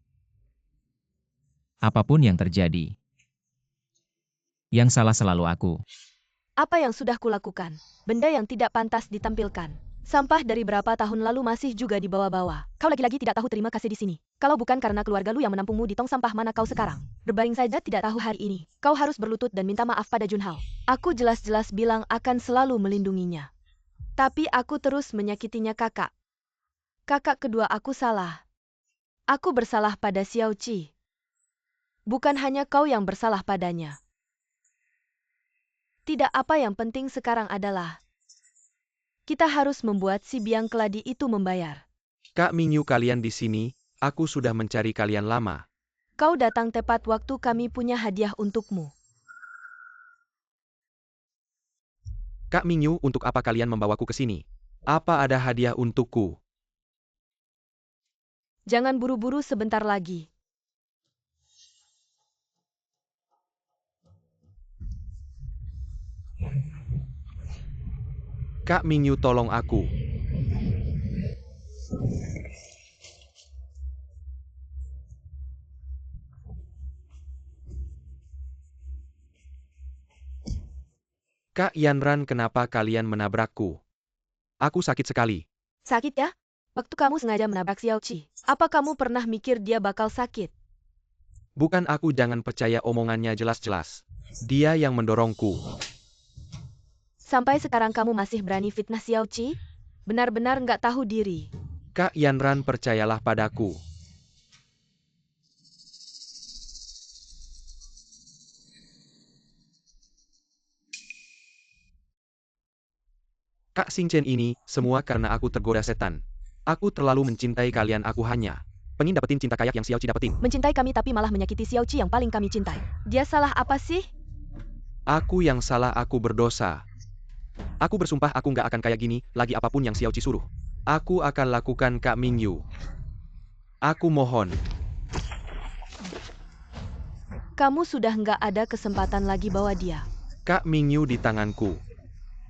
Apapun yang terjadi, yang salah selalu aku. Apa yang sudah kulakukan? Benda yang tidak pantas ditampilkan. Sampah dari berapa tahun lalu masih juga dibawa-bawa. Kau lagi-lagi tidak tahu terima kasih di sini. Kalau bukan karena keluarga Lu yang menampungmu di tong sampah, mana kau sekarang? Berbaring saja tidak tahu hari ini. Kau harus berlutut dan minta maaf pada Junhao. Aku jelas-jelas bilang akan selalu melindunginya. Tapi aku terus menyakitinya, kakak. Kakak kedua, aku salah. Aku bersalah pada Xiao Qi. Bukan hanya kau yang bersalah padanya. Tidak, apa yang penting sekarang adalah kita harus membuat si biang keladi itu membayar. Kak Mingyu, kalian di sini, aku sudah mencari kalian lama. Kau datang tepat waktu, kami punya hadiah untukmu. Kak Mingyu, untuk apa kalian membawaku ke sini? Apa ada hadiah untukku? Jangan buru-buru, sebentar lagi. Kak Mingyu, tolong aku. Kak Yanran, kenapa kalian menabrakku? Aku sakit sekali. Sakit ya? Waktu kamu sengaja menabrak Xiao Qi, apa kamu pernah mikir dia bakal sakit? Bukan aku, jangan percaya omongannya, jelas-jelas dia yang mendorongku. Sampai sekarang kamu masih berani fitnah Xiao Qi? Benar-benar nggak tahu diri. Kak Yanran, percayalah padaku. Kak Xingchen, ini semua karena aku tergoda setan. Aku terlalu mencintai kalian, aku hanya pengen dapetin cinta kayak yang Xiao Qi dapetin. Mencintai kami tapi malah menyakiti Xiao Qi yang paling kami cintai. Dia salah apa sih? Aku yang salah, aku berdosa. Aku bersumpah aku nggak akan kayak gini lagi, apapun yang Xiao Qi suruh. Aku akan lakukan, Kak Mingyu. Aku mohon. Kamu sudah nggak ada kesempatan lagi bawa dia. Kak Mingyu di tanganku.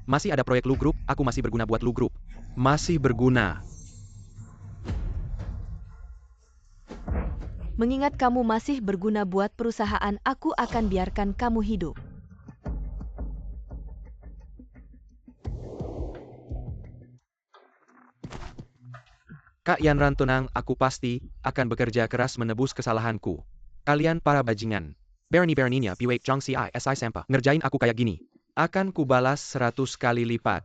Masih ada proyek Lu Group, aku masih berguna buat Lu Group. Masih berguna. Mengingat kamu masih berguna buat perusahaan, aku akan biarkan kamu hidup. Kak Yanran, tenang, aku pasti akan bekerja keras menebus kesalahanku. Kalian para bajingan. Berani-beraninya piwek Zhang Si Sampa ngerjain aku kayak gini. Akan kubalas 100 kali lipat.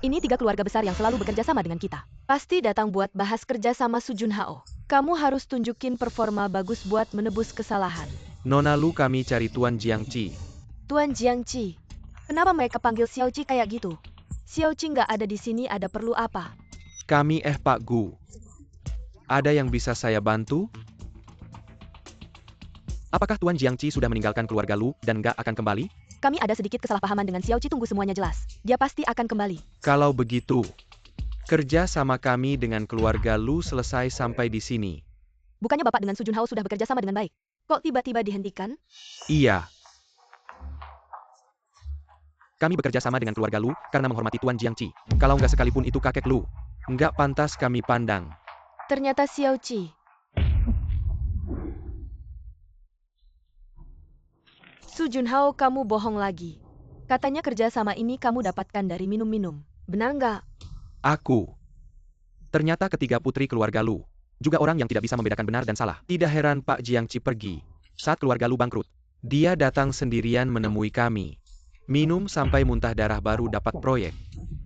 Ini 3 keluarga besar yang selalu bekerja sama dengan kita. Pasti datang buat bahas kerja sama Su Junhao. Kamu harus tunjukin performa bagus buat menebus kesalahan. Nona Lu, kami cari Tuan Jiangqi. Tuan Jiangqi, kenapa mereka panggil Xiao Qi kayak gitu? Xiao Qi nggak ada di sini, ada perlu apa? Kami Pak Gu. Ada yang bisa saya bantu? Apakah Tuan Jiangqi sudah meninggalkan keluarga Lu dan nggak akan kembali? Kami ada sedikit kesalahpahaman dengan Xiao Qi, tunggu semuanya jelas. Dia pasti akan kembali. Kalau begitu, kerja sama kami dengan keluarga Lu selesai sampai di sini. Bukannya Bapak dengan Su Junhao sudah bekerja sama dengan baik? Kok tiba-tiba dihentikan? Iya. Kami bekerja sama dengan keluarga Lu karena menghormati Tuan Jiangqi. Kalau nggak sekalipun itu kakek Lu, nggak pantas kami pandang. Ternyata Xiao Qi. Su Junhao, kamu bohong lagi. Katanya kerja sama ini kamu dapatkan dari minum-minum. Benar nggak? Aku. Ternyata ketiga putri keluarga Lu juga orang yang tidak bisa membedakan benar dan salah. Tidak heran Pak Jiangqi pergi saat keluarga Lu bangkrut. Dia datang sendirian menemui kami. Minum sampai muntah darah baru dapat proyek.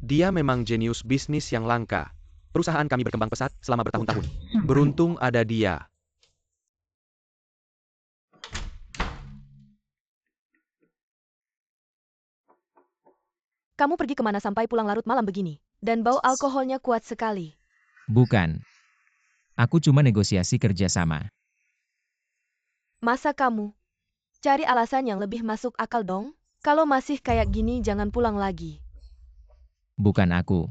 Dia memang jenius bisnis yang langka. Perusahaan kami berkembang pesat selama bertahun-tahun. Beruntung ada dia. Kamu pergi kemana sampai pulang larut malam begini? Dan bau alkoholnya kuat sekali. Bukan. Aku cuma negosiasi kerja sama. Masa kamu? Cari alasan yang lebih masuk akal dong. Kalau masih kayak gini jangan pulang lagi. Bukan aku.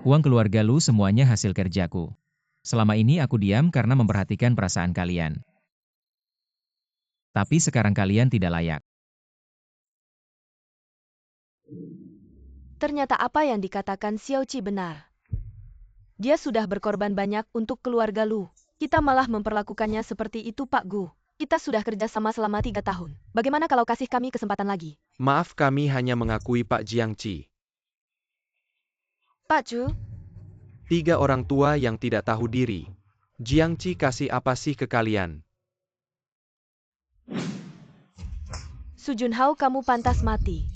Uang keluarga Lu semuanya hasil kerjaku. Selama ini aku diam karena memperhatikan perasaan kalian. Tapi sekarang kalian tidak layak. Ternyata apa yang dikatakan Xiao Qi benar. Dia sudah berkorban banyak untuk keluarga Lu. Kita malah memperlakukannya seperti itu, Pak Gu. Kita sudah kerja sama selama 3 tahun. Bagaimana kalau kasih kami kesempatan lagi? Maaf, kami hanya mengakui Pak Jiangqi. Pak Chu, 3 orang tua yang tidak tahu diri. Jiangqi kasih apa sih ke kalian? Su Junhao, kamu pantas mati.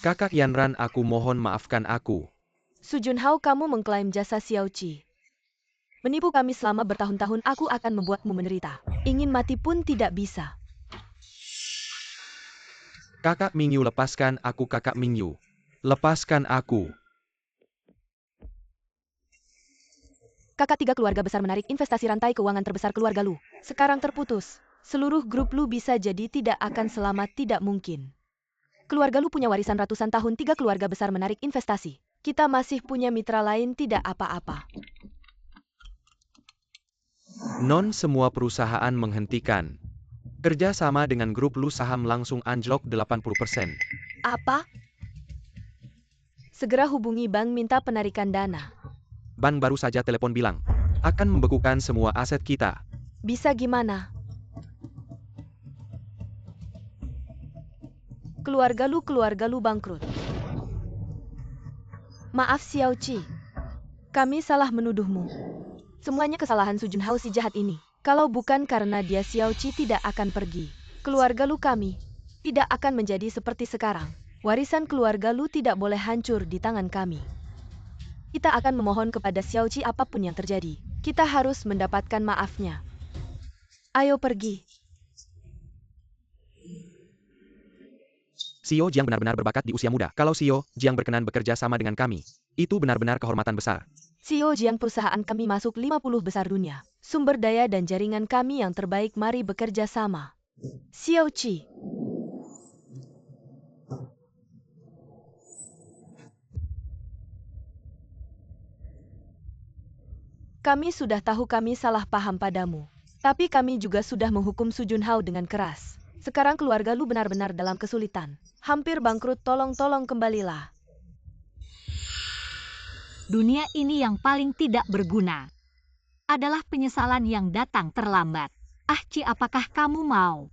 Kakak Yanran, aku mohon maafkan aku. Su Junhao, kamu mengklaim jasa Xiao Qi. Menipu kami selama bertahun-tahun, aku akan membuatmu menderita. Ingin mati pun tidak bisa. Kakak Mingyu, lepaskan aku, Kakak Mingyu. Lepaskan aku. Kakak 3 keluarga besar menarik investasi rantai keuangan terbesar keluarga Lu. Sekarang terputus. Seluruh grup Lu bisa jadi tidak akan selamat, tidak mungkin. Keluarga Lu punya warisan ratusan tahun, 3 keluarga besar menarik investasi. Kita masih punya mitra lain, tidak apa-apa. Non semua perusahaan menghentikan kerja sama dengan grup Lu, saham langsung anjlok 80%. Apa? Segera hubungi bank minta penarikan dana. Ban baru saja telepon bilang akan membekukan semua aset kita. Bisa gimana? Keluarga lu bangkrut. Maaf Xiao Qi. Kami salah menuduhmu. Semuanya kesalahan Su Junhao si jahat ini. Kalau bukan karena dia, Xiao Qi tidak akan pergi. Keluarga lu kami tidak akan menjadi seperti sekarang. Warisan keluarga lu tidak boleh hancur di tangan kami. Kita akan memohon kepada Xiao Qi apapun yang terjadi. Kita harus mendapatkan maafnya. Ayo pergi. Xiao Jiang benar-benar berbakat di usia muda. Kalau Xiao Jiang berkenan bekerja sama dengan kami, itu benar-benar kehormatan besar. Xiao Jiang, perusahaan kami masuk 50 besar dunia. Sumber daya dan jaringan kami yang terbaik, mari bekerja sama. Xiao Qi. Kami sudah tahu kami salah paham padamu. Tapi kami juga sudah menghukum Su Junhao dengan keras. Sekarang keluarga lu benar-benar dalam kesulitan. Hampir bangkrut, tolong kembalilah. Dunia ini yang paling tidak berguna adalah penyesalan yang datang terlambat. Ah Ci, apakah kamu mau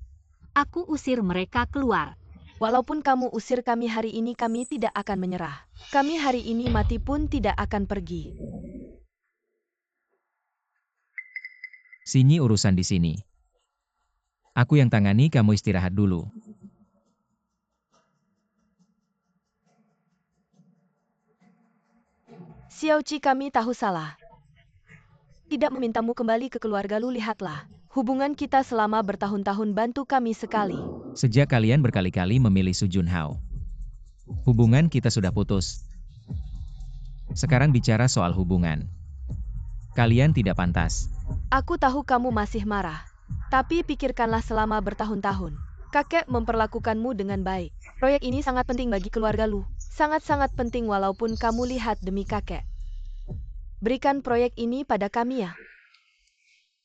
aku usir mereka keluar? Walaupun kamu usir kami hari ini, kami tidak akan menyerah. Kami hari ini mati pun tidak akan pergi. Sinyi urusan di sini. Aku yang tangani, kamu istirahat dulu. Xiao Qi, kami tahu salah. Tidak memintamu kembali ke keluarga lu, lihatlah. Hubungan kita selama bertahun-tahun bantu kami sekali. Sejak kalian berkali-kali memilih Su Junhao, hubungan kita sudah putus. Sekarang bicara soal hubungan. Kalian tidak pantas. Aku tahu kamu masih marah. Tapi pikirkanlah selama bertahun-tahun. Kakek memperlakukanmu dengan baik. Proyek ini sangat penting bagi keluarga lu. Sangat-sangat penting walaupun kamu lihat demi kakek. Berikan proyek ini pada kami ya.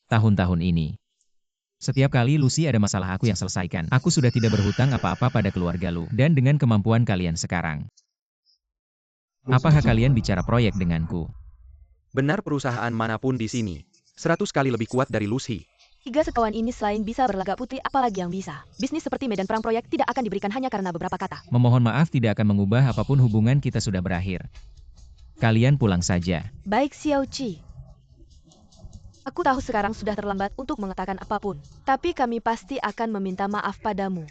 Tahun-tahun ini, setiap kali Lucy ada masalah, aku yang selesaikan. Aku sudah tidak berhutang apa-apa pada keluarga lu. Dan dengan kemampuan kalian sekarang, apakah kalian bicara proyek denganku? Benar, perusahaan manapun di sini 100 kali lebih kuat dari Lucy. 3 sekawan ini selain bisa berlagak putri, apalagi yang bisa. Bisnis seperti medan perang, proyek tidak akan diberikan hanya karena beberapa kata. Memohon maaf tidak akan mengubah apapun, hubungan kita sudah berakhir. Kalian pulang saja. Baik Xiao Qi. Aku tahu sekarang sudah terlambat untuk mengatakan apapun. Tapi kami pasti akan meminta maaf padamu.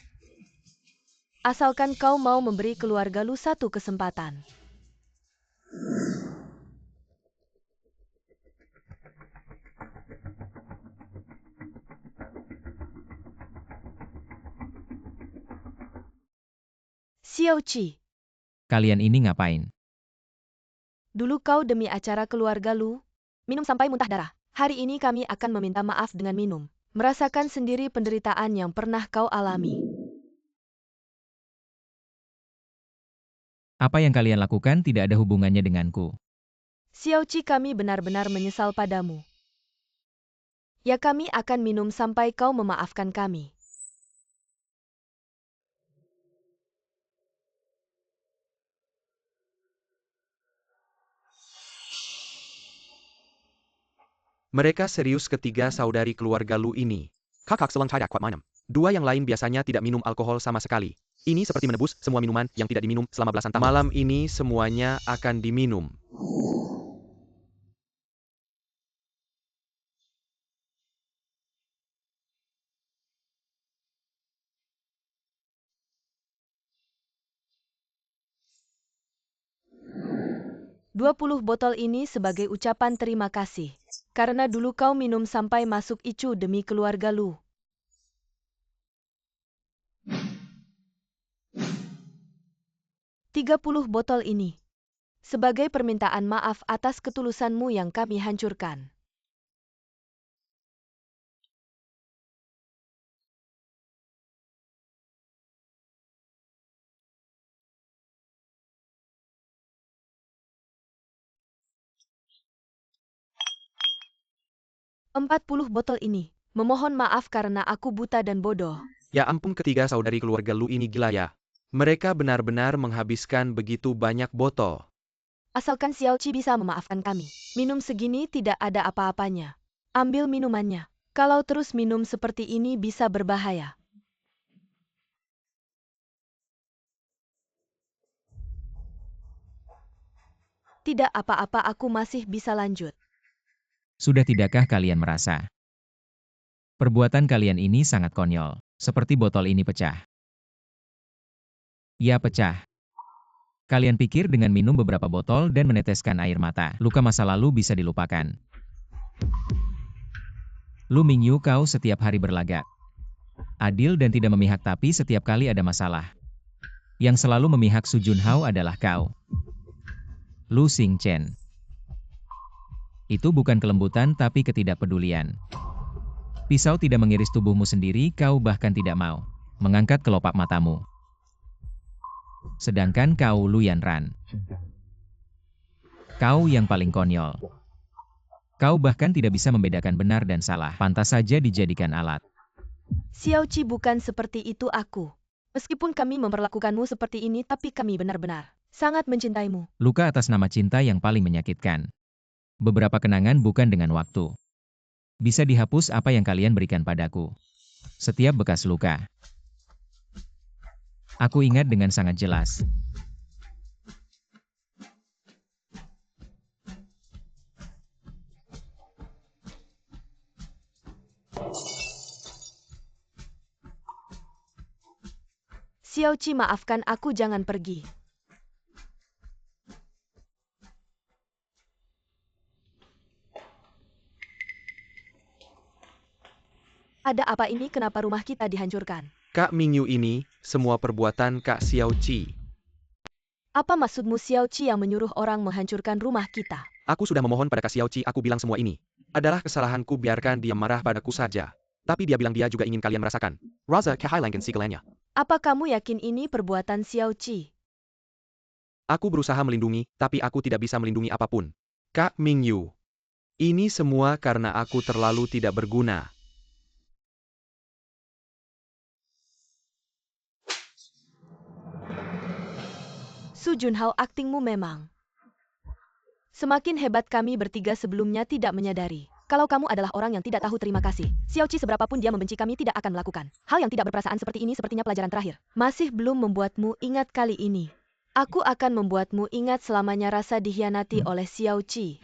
Asalkan kau mau memberi keluarga lu satu kesempatan. Xiao Qi, Kalian ini ngapain? dulu kau demi acara keluarga lu, minum sampai muntah darah. Hari ini kami akan meminta maaf dengan minum. Merasakan sendiri penderitaan yang pernah kau alami. Apa yang kalian lakukan tidak ada hubungannya denganku. Xiao Qi, kami benar-benar menyesal padamu. Ya, kami akan minum sampai kau memaafkan kami. Mereka serius, ketiga saudari keluarga Lu ini. Kakak selang tidak kuat minum. Dua yang lain biasanya tidak minum alkohol sama sekali. Ini seperti menebus semua minuman yang tidak diminum selama belasan tahun. Malam ini semuanya akan diminum. "20 botol ini sebagai ucapan terima kasih. Karena dulu kau minum sampai masuk icu demi keluarga lu. "30 botol ini sebagai permintaan maaf atas ketulusanmu yang kami hancurkan. "40 botol ini memohon maaf karena aku buta dan bodoh. Ya ampun, ketiga saudari keluarga Lu ini gila ya. Mereka benar-benar menghabiskan begitu banyak botol. Asalkan Xiao Qi bisa memaafkan kami. Minum segini tidak ada apa-apanya. Ambil minumannya. Kalau terus minum seperti ini bisa berbahaya. Tidak apa-apa, aku masih bisa lanjut. Sudah tidakkah kalian merasa? Perbuatan kalian ini sangat konyol, seperti botol ini pecah. Ya pecah. Kalian pikir dengan minum beberapa botol dan meneteskan air mata, luka masa lalu bisa dilupakan. Lu Mingyu, kau setiap hari berlagak. Adil dan tidak memihak, tapi setiap kali ada masalah. Yang selalu memihak Su Junhao adalah kau. Lu Xingchen. Itu bukan kelembutan tapi ketidakpedulian. Pisau tidak mengiris tubuhmu sendiri, kau bahkan tidak mau mengangkat kelopak matamu. Sedangkan kau Lu Yanran. Kau yang paling konyol. Kau bahkan tidak bisa membedakan benar dan salah, pantas saja dijadikan alat. Xiao Qi, bukan seperti itu aku. Meskipun kami memperlakukanmu seperti ini, tapi kami benar-benar sangat mencintaimu. Luka atas nama cinta yang paling menyakitkan. Beberapa kenangan bukan dengan waktu. Bisa dihapus apa yang kalian berikan padaku. Setiap bekas luka. Aku ingat dengan sangat jelas. Xiao Qi, maafkan aku, jangan pergi. Ada apa ini? Kenapa rumah kita dihancurkan? Kak Mingyu, ini semua perbuatan Kak Xiao Qi. Apa maksudmu Xiao Qi yang menyuruh orang menghancurkan rumah kita? Aku sudah memohon pada Kak Xiao Qi, aku bilang semua ini adalah kesalahanku, biarkan dia marah padaku saja. Tapi dia bilang dia juga ingin kalian merasakan. Raza kehilangan segalanya. Apa kamu yakin ini perbuatan Xiao Qi? Aku berusaha melindungi, tapi aku tidak bisa melindungi apapun. Kak Mingyu, ini semua karena aku terlalu tidak berguna. Su Junhao, aktingmu memang semakin hebat. Kami bertiga sebelumnya tidak menyadari kalau kamu adalah orang yang tidak tahu terima kasih. Xiao Qi, seberapapun dia membenci, kami tidak akan melakukan hal yang tidak berperasaan seperti ini. Sepertinya pelajaran terakhir masih belum membuatmu ingat. Kali ini aku akan membuatmu ingat selamanya rasa dikhianati oleh Xiao Qi.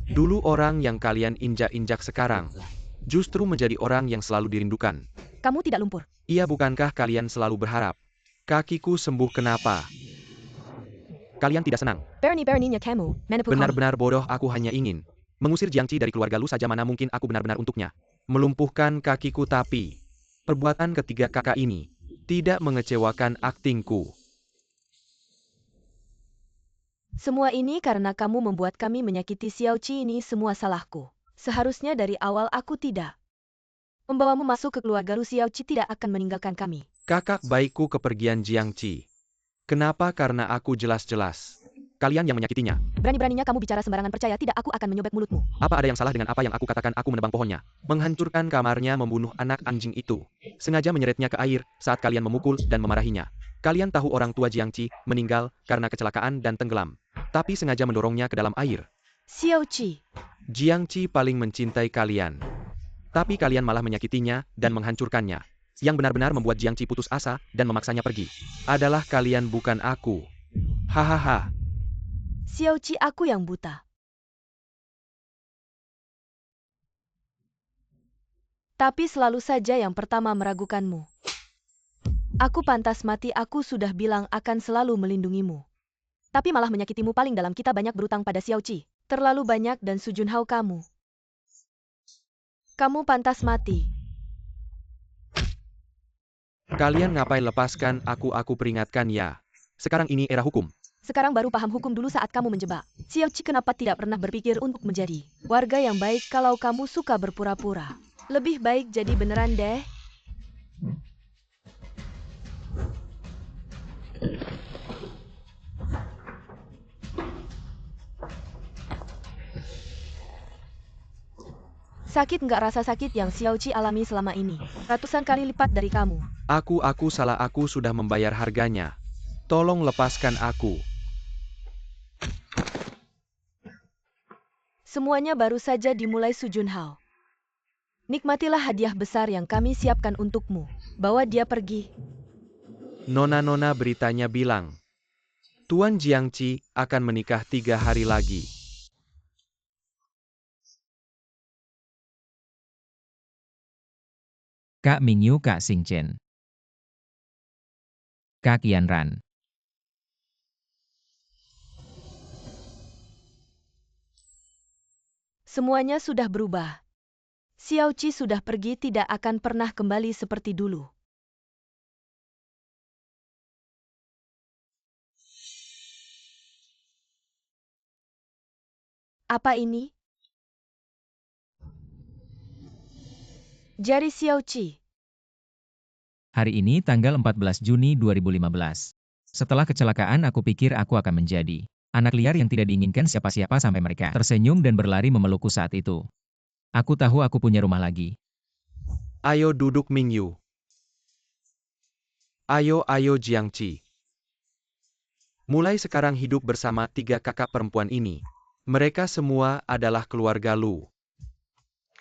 Dulu orang yang kalian injak-injak sekarang justru menjadi orang yang selalu dirindukan. Kamu tidak lumpur. Iya, bukankah kalian selalu berharap kakiku sembuh? Kenapa kalian tidak senang? Berani-beraninya kamu menipu kami. Benar-benar bodoh. Aku hanya ingin mengusir Jiang Qi dari keluarga Lu saja. Mana mungkin aku benar-benar untuknya melumpuhkan kakiku. Tapi perbuatan ketiga kakak ini tidak mengecewakan aktingku. Semua ini karena kamu membuat kami menyakiti Xiao Qi. Ini semua salahku. Seharusnya dari awal aku tidak membawamu masuk ke keluarga Lu. Xiao Qi tidak akan meninggalkan kami. Kakak baikku kepergian Jiang Qi. Kenapa? Karena aku jelas-jelas kalian yang menyakitinya. Berani-beraninya kamu bicara sembarangan. Percaya tidak, aku akan menyobek mulutmu. Apa ada yang salah dengan apa yang aku katakan? Aku menebang pohonnya, menghancurkan kamarnya, membunuh anak anjing itu, sengaja menyeretnya ke air saat kalian memukul dan memarahinya. Kalian tahu orang tua Jiang Qi meninggal karena kecelakaan dan tenggelam, tapi sengaja mendorongnya ke dalam air. Xiao Qi, Jiang Qi paling mencintai kalian, tapi kalian malah menyakitinya dan menghancurkannya. Yang benar-benar membuat Jiang Qi putus asa dan memaksanya pergi adalah kalian, bukan aku. Hahaha. Xiao Qi, aku yang buta. Tapi selalu saja yang pertama meragukanmu. Aku pantas mati. Aku sudah bilang akan selalu melindungimu. Tapi malah menyakitimu. Paling dalam kita banyak berutang pada Xiao Qi. Terlalu banyak. Dan Su Junhao, kamu pantas mati. Kalian ngapain? Lepaskan aku peringatkan ya. Sekarang ini era hukum. Sekarang baru paham hukum. Dulu saat kamu menjebak Xiao Qi, kenapa tidak pernah berpikir untuk menjadi warga yang baik? Kalau kamu suka berpura-pura, lebih baik jadi beneran deh. Sakit nggak rasa sakit yang Xiao Qi alami selama ini? Ratusan kali lipat dari kamu. Aku salah, aku sudah membayar harganya. Tolong lepaskan aku. Semuanya baru saja dimulai Su Junhao. Nikmatilah hadiah besar yang kami siapkan untukmu. Bawa dia pergi. Nona-nona beritanya bilang, Tuan Jiangqi akan menikah 3 hari lagi. Kak Mingyu, Kak Xingchen. Kak Yanran. Semuanya sudah berubah. Xiao Qi sudah pergi, tidak akan pernah kembali seperti dulu. Apa ini? Jari Xiao Qi. Hari ini tanggal 14 Juni 2015. Setelah kecelakaan aku pikir aku akan menjadi anak liar yang tidak diinginkan siapa-siapa sampai mereka tersenyum dan berlari memelukku saat itu. Aku tahu aku punya rumah lagi. Ayo duduk Mingyu. Ayo Jiangqi. Mulai sekarang hidup bersama 3 kakak perempuan ini. Mereka semua adalah keluarga Lu.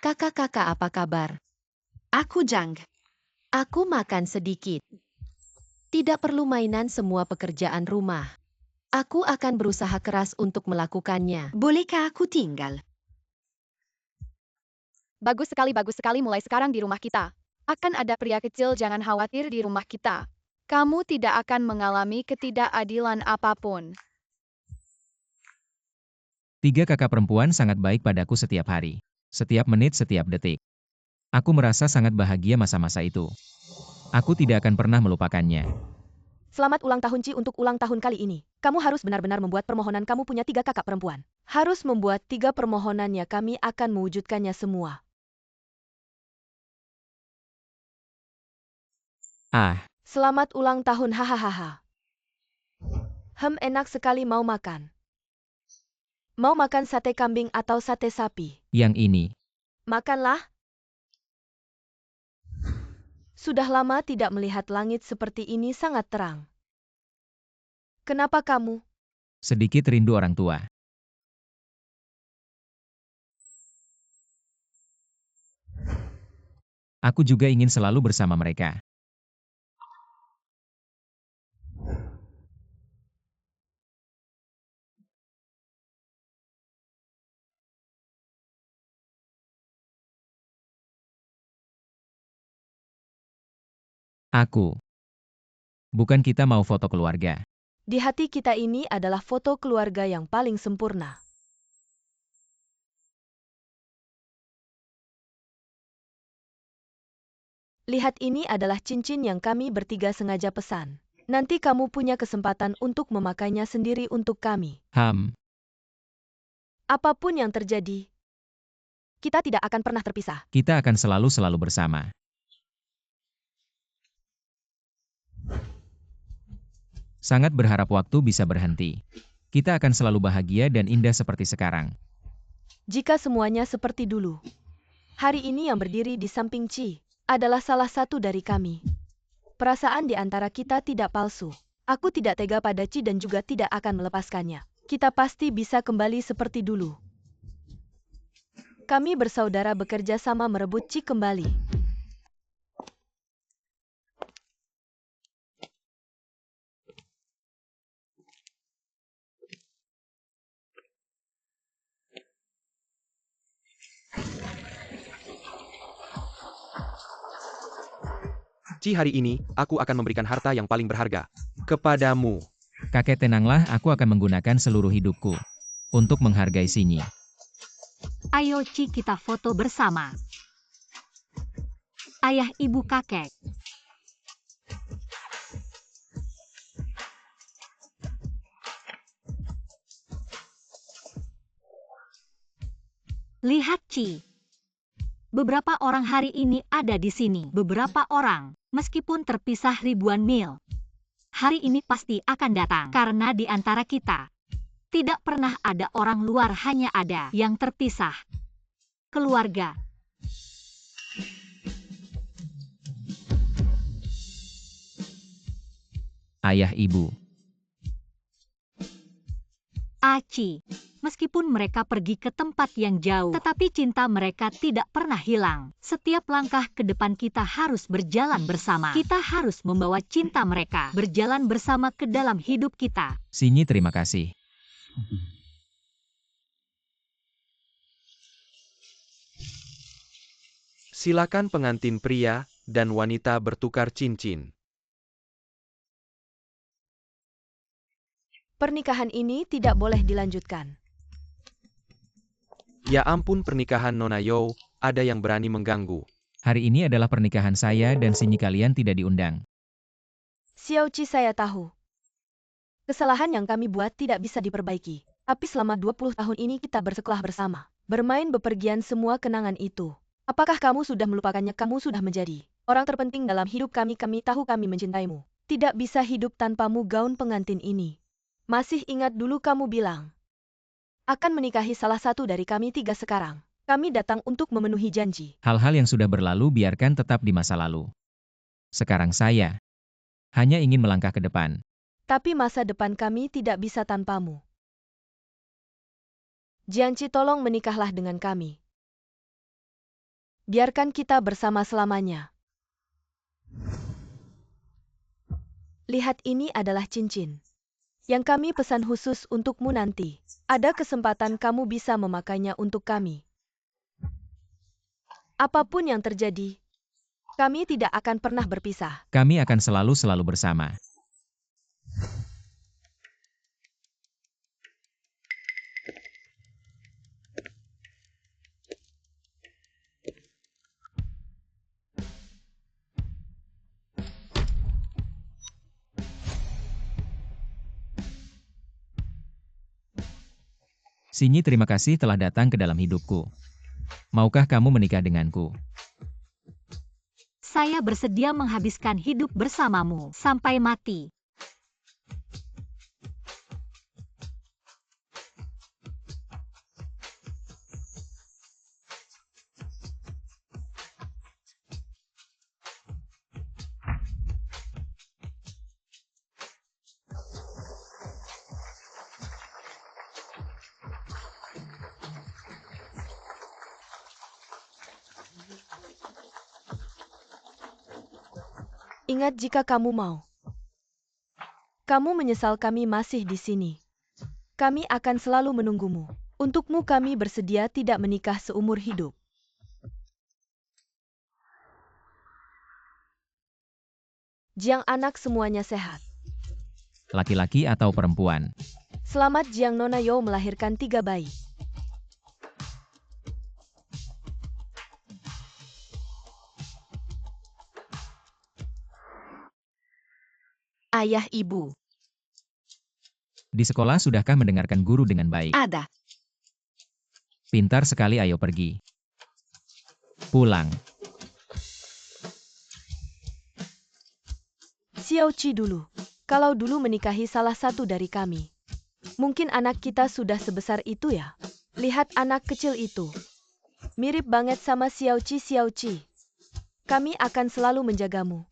Kakak-kakak apa kabar? Aku Zhang. Aku makan sedikit. Tidak perlu mainan semua pekerjaan rumah. Aku akan berusaha keras untuk melakukannya. Bolehkah aku tinggal? Bagus sekali mulai sekarang di rumah kita. Akan ada pria kecil, jangan khawatir di rumah kita. Kamu tidak akan mengalami ketidakadilan apapun. 3 kakak perempuan sangat baik padaku setiap hari. Setiap menit, setiap detik. Aku merasa sangat bahagia masa-masa itu. Aku tidak akan pernah melupakannya. Selamat ulang tahun Qi untuk ulang tahun kali ini. Kamu harus benar-benar membuat permohonan. Kamu punya 3 kakak perempuan. Harus membuat 3 permohonannya, kami akan mewujudkannya semua. Selamat ulang tahun, hahaha. Enak sekali, mau makan. Mau makan sate kambing atau sate sapi? Yang ini. Makanlah. Sudah lama tidak melihat langit seperti ini, sangat terang. Kenapa kamu? Sedikit rindu orang tua. Aku juga ingin selalu bersama mereka. Bukan kita mau foto keluarga. Di hati kita ini adalah foto keluarga yang paling sempurna. Lihat, ini adalah cincin yang kami bertiga sengaja pesan. Nanti kamu punya kesempatan untuk memakainya sendiri untuk kami. Apapun yang terjadi, kita tidak akan pernah terpisah. Kita akan selalu bersama. Sangat berharap waktu bisa berhenti. Kita akan selalu bahagia dan indah seperti sekarang. Jika semuanya seperti dulu. Hari ini yang berdiri di samping Qi adalah salah satu dari kami. Perasaan di antara kita tidak palsu. Aku tidak tega pada Qi dan juga tidak akan melepaskannya. Kita pasti bisa kembali seperti dulu. Kami bersaudara bekerja sama merebut Qi kembali. Qi, hari ini, aku akan memberikan harta yang paling berharga kepadamu. Kakek, tenanglah, aku akan menggunakan seluruh hidupku untuk menghargai Xinyi. Ayo Qi, kita foto bersama. Ayah, ibu, kakek. Lihat Qi. Beberapa orang hari ini ada di sini. Beberapa orang, meskipun terpisah ribuan mil. Hari ini pasti akan datang. Karena di antara kita, tidak pernah ada orang luar, hanya ada yang terpisah. Keluarga. ayah ibu. Aci, meskipun mereka pergi ke tempat yang jauh, tetapi cinta mereka tidak pernah hilang. Setiap langkah ke depan kita harus berjalan bersama. Kita harus membawa cinta mereka berjalan bersama ke dalam hidup kita. Sinyi terima kasih. Silakan pengantin pria dan wanita bertukar cincin. Pernikahan ini tidak boleh dilanjutkan. Ya ampun pernikahan Nona Yo, ada yang berani mengganggu. Hari ini adalah pernikahan saya dan Sinyi kalian tidak diundang. Xiaoqi saya tahu. Kesalahan yang kami buat tidak bisa diperbaiki. Tapi selama 20 tahun ini kita bersekolah bersama. Bermain bepergian semua kenangan itu. Apakah kamu sudah melupakannya? Kamu sudah menjadi orang terpenting dalam hidup kami. Kami tahu kami mencintaimu. Tidak bisa hidup tanpamu gaun pengantin ini. Masih ingat dulu kamu bilang akan menikahi salah satu dari kami 3 sekarang. Kami datang untuk memenuhi janji. Hal-hal yang sudah berlalu biarkan tetap di masa lalu. Sekarang saya hanya ingin melangkah ke depan. Tapi masa depan kami tidak bisa tanpamu. Jianqi, tolong menikahlah dengan kami. Biarkan kita bersama selamanya. Lihat, ini adalah cincin yang kami pesan khusus untukmu nanti. Ada kesempatan kamu bisa memakainya untuk kami. Apapun yang terjadi, kami tidak akan pernah berpisah. Kami akan selalu bersama. Sinyi terima kasih telah datang ke dalam hidupku. Maukah kamu menikah denganku? Saya bersedia menghabiskan hidup bersamamu sampai mati. Ingat, jika kamu mau. Kamu menyesal kami masih di sini. Kami akan selalu menunggumu. Untukmu kami bersedia tidak menikah seumur hidup. Jiang, anak semuanya sehat. Laki-laki atau perempuan? Selamat Jiang, Nona Yo melahirkan 3 bayi. Ayah ibu, Di sekolah sudahkah mendengarkan guru dengan baik? ada. Pintar sekali, ayo pergi. Pulang. Xiaoqi dulu. Kalau dulu menikahi salah satu dari kami, mungkin anak kita sudah sebesar itu ya. Lihat anak kecil itu. Mirip banget sama Xiaoqi. Kami akan selalu menjagamu.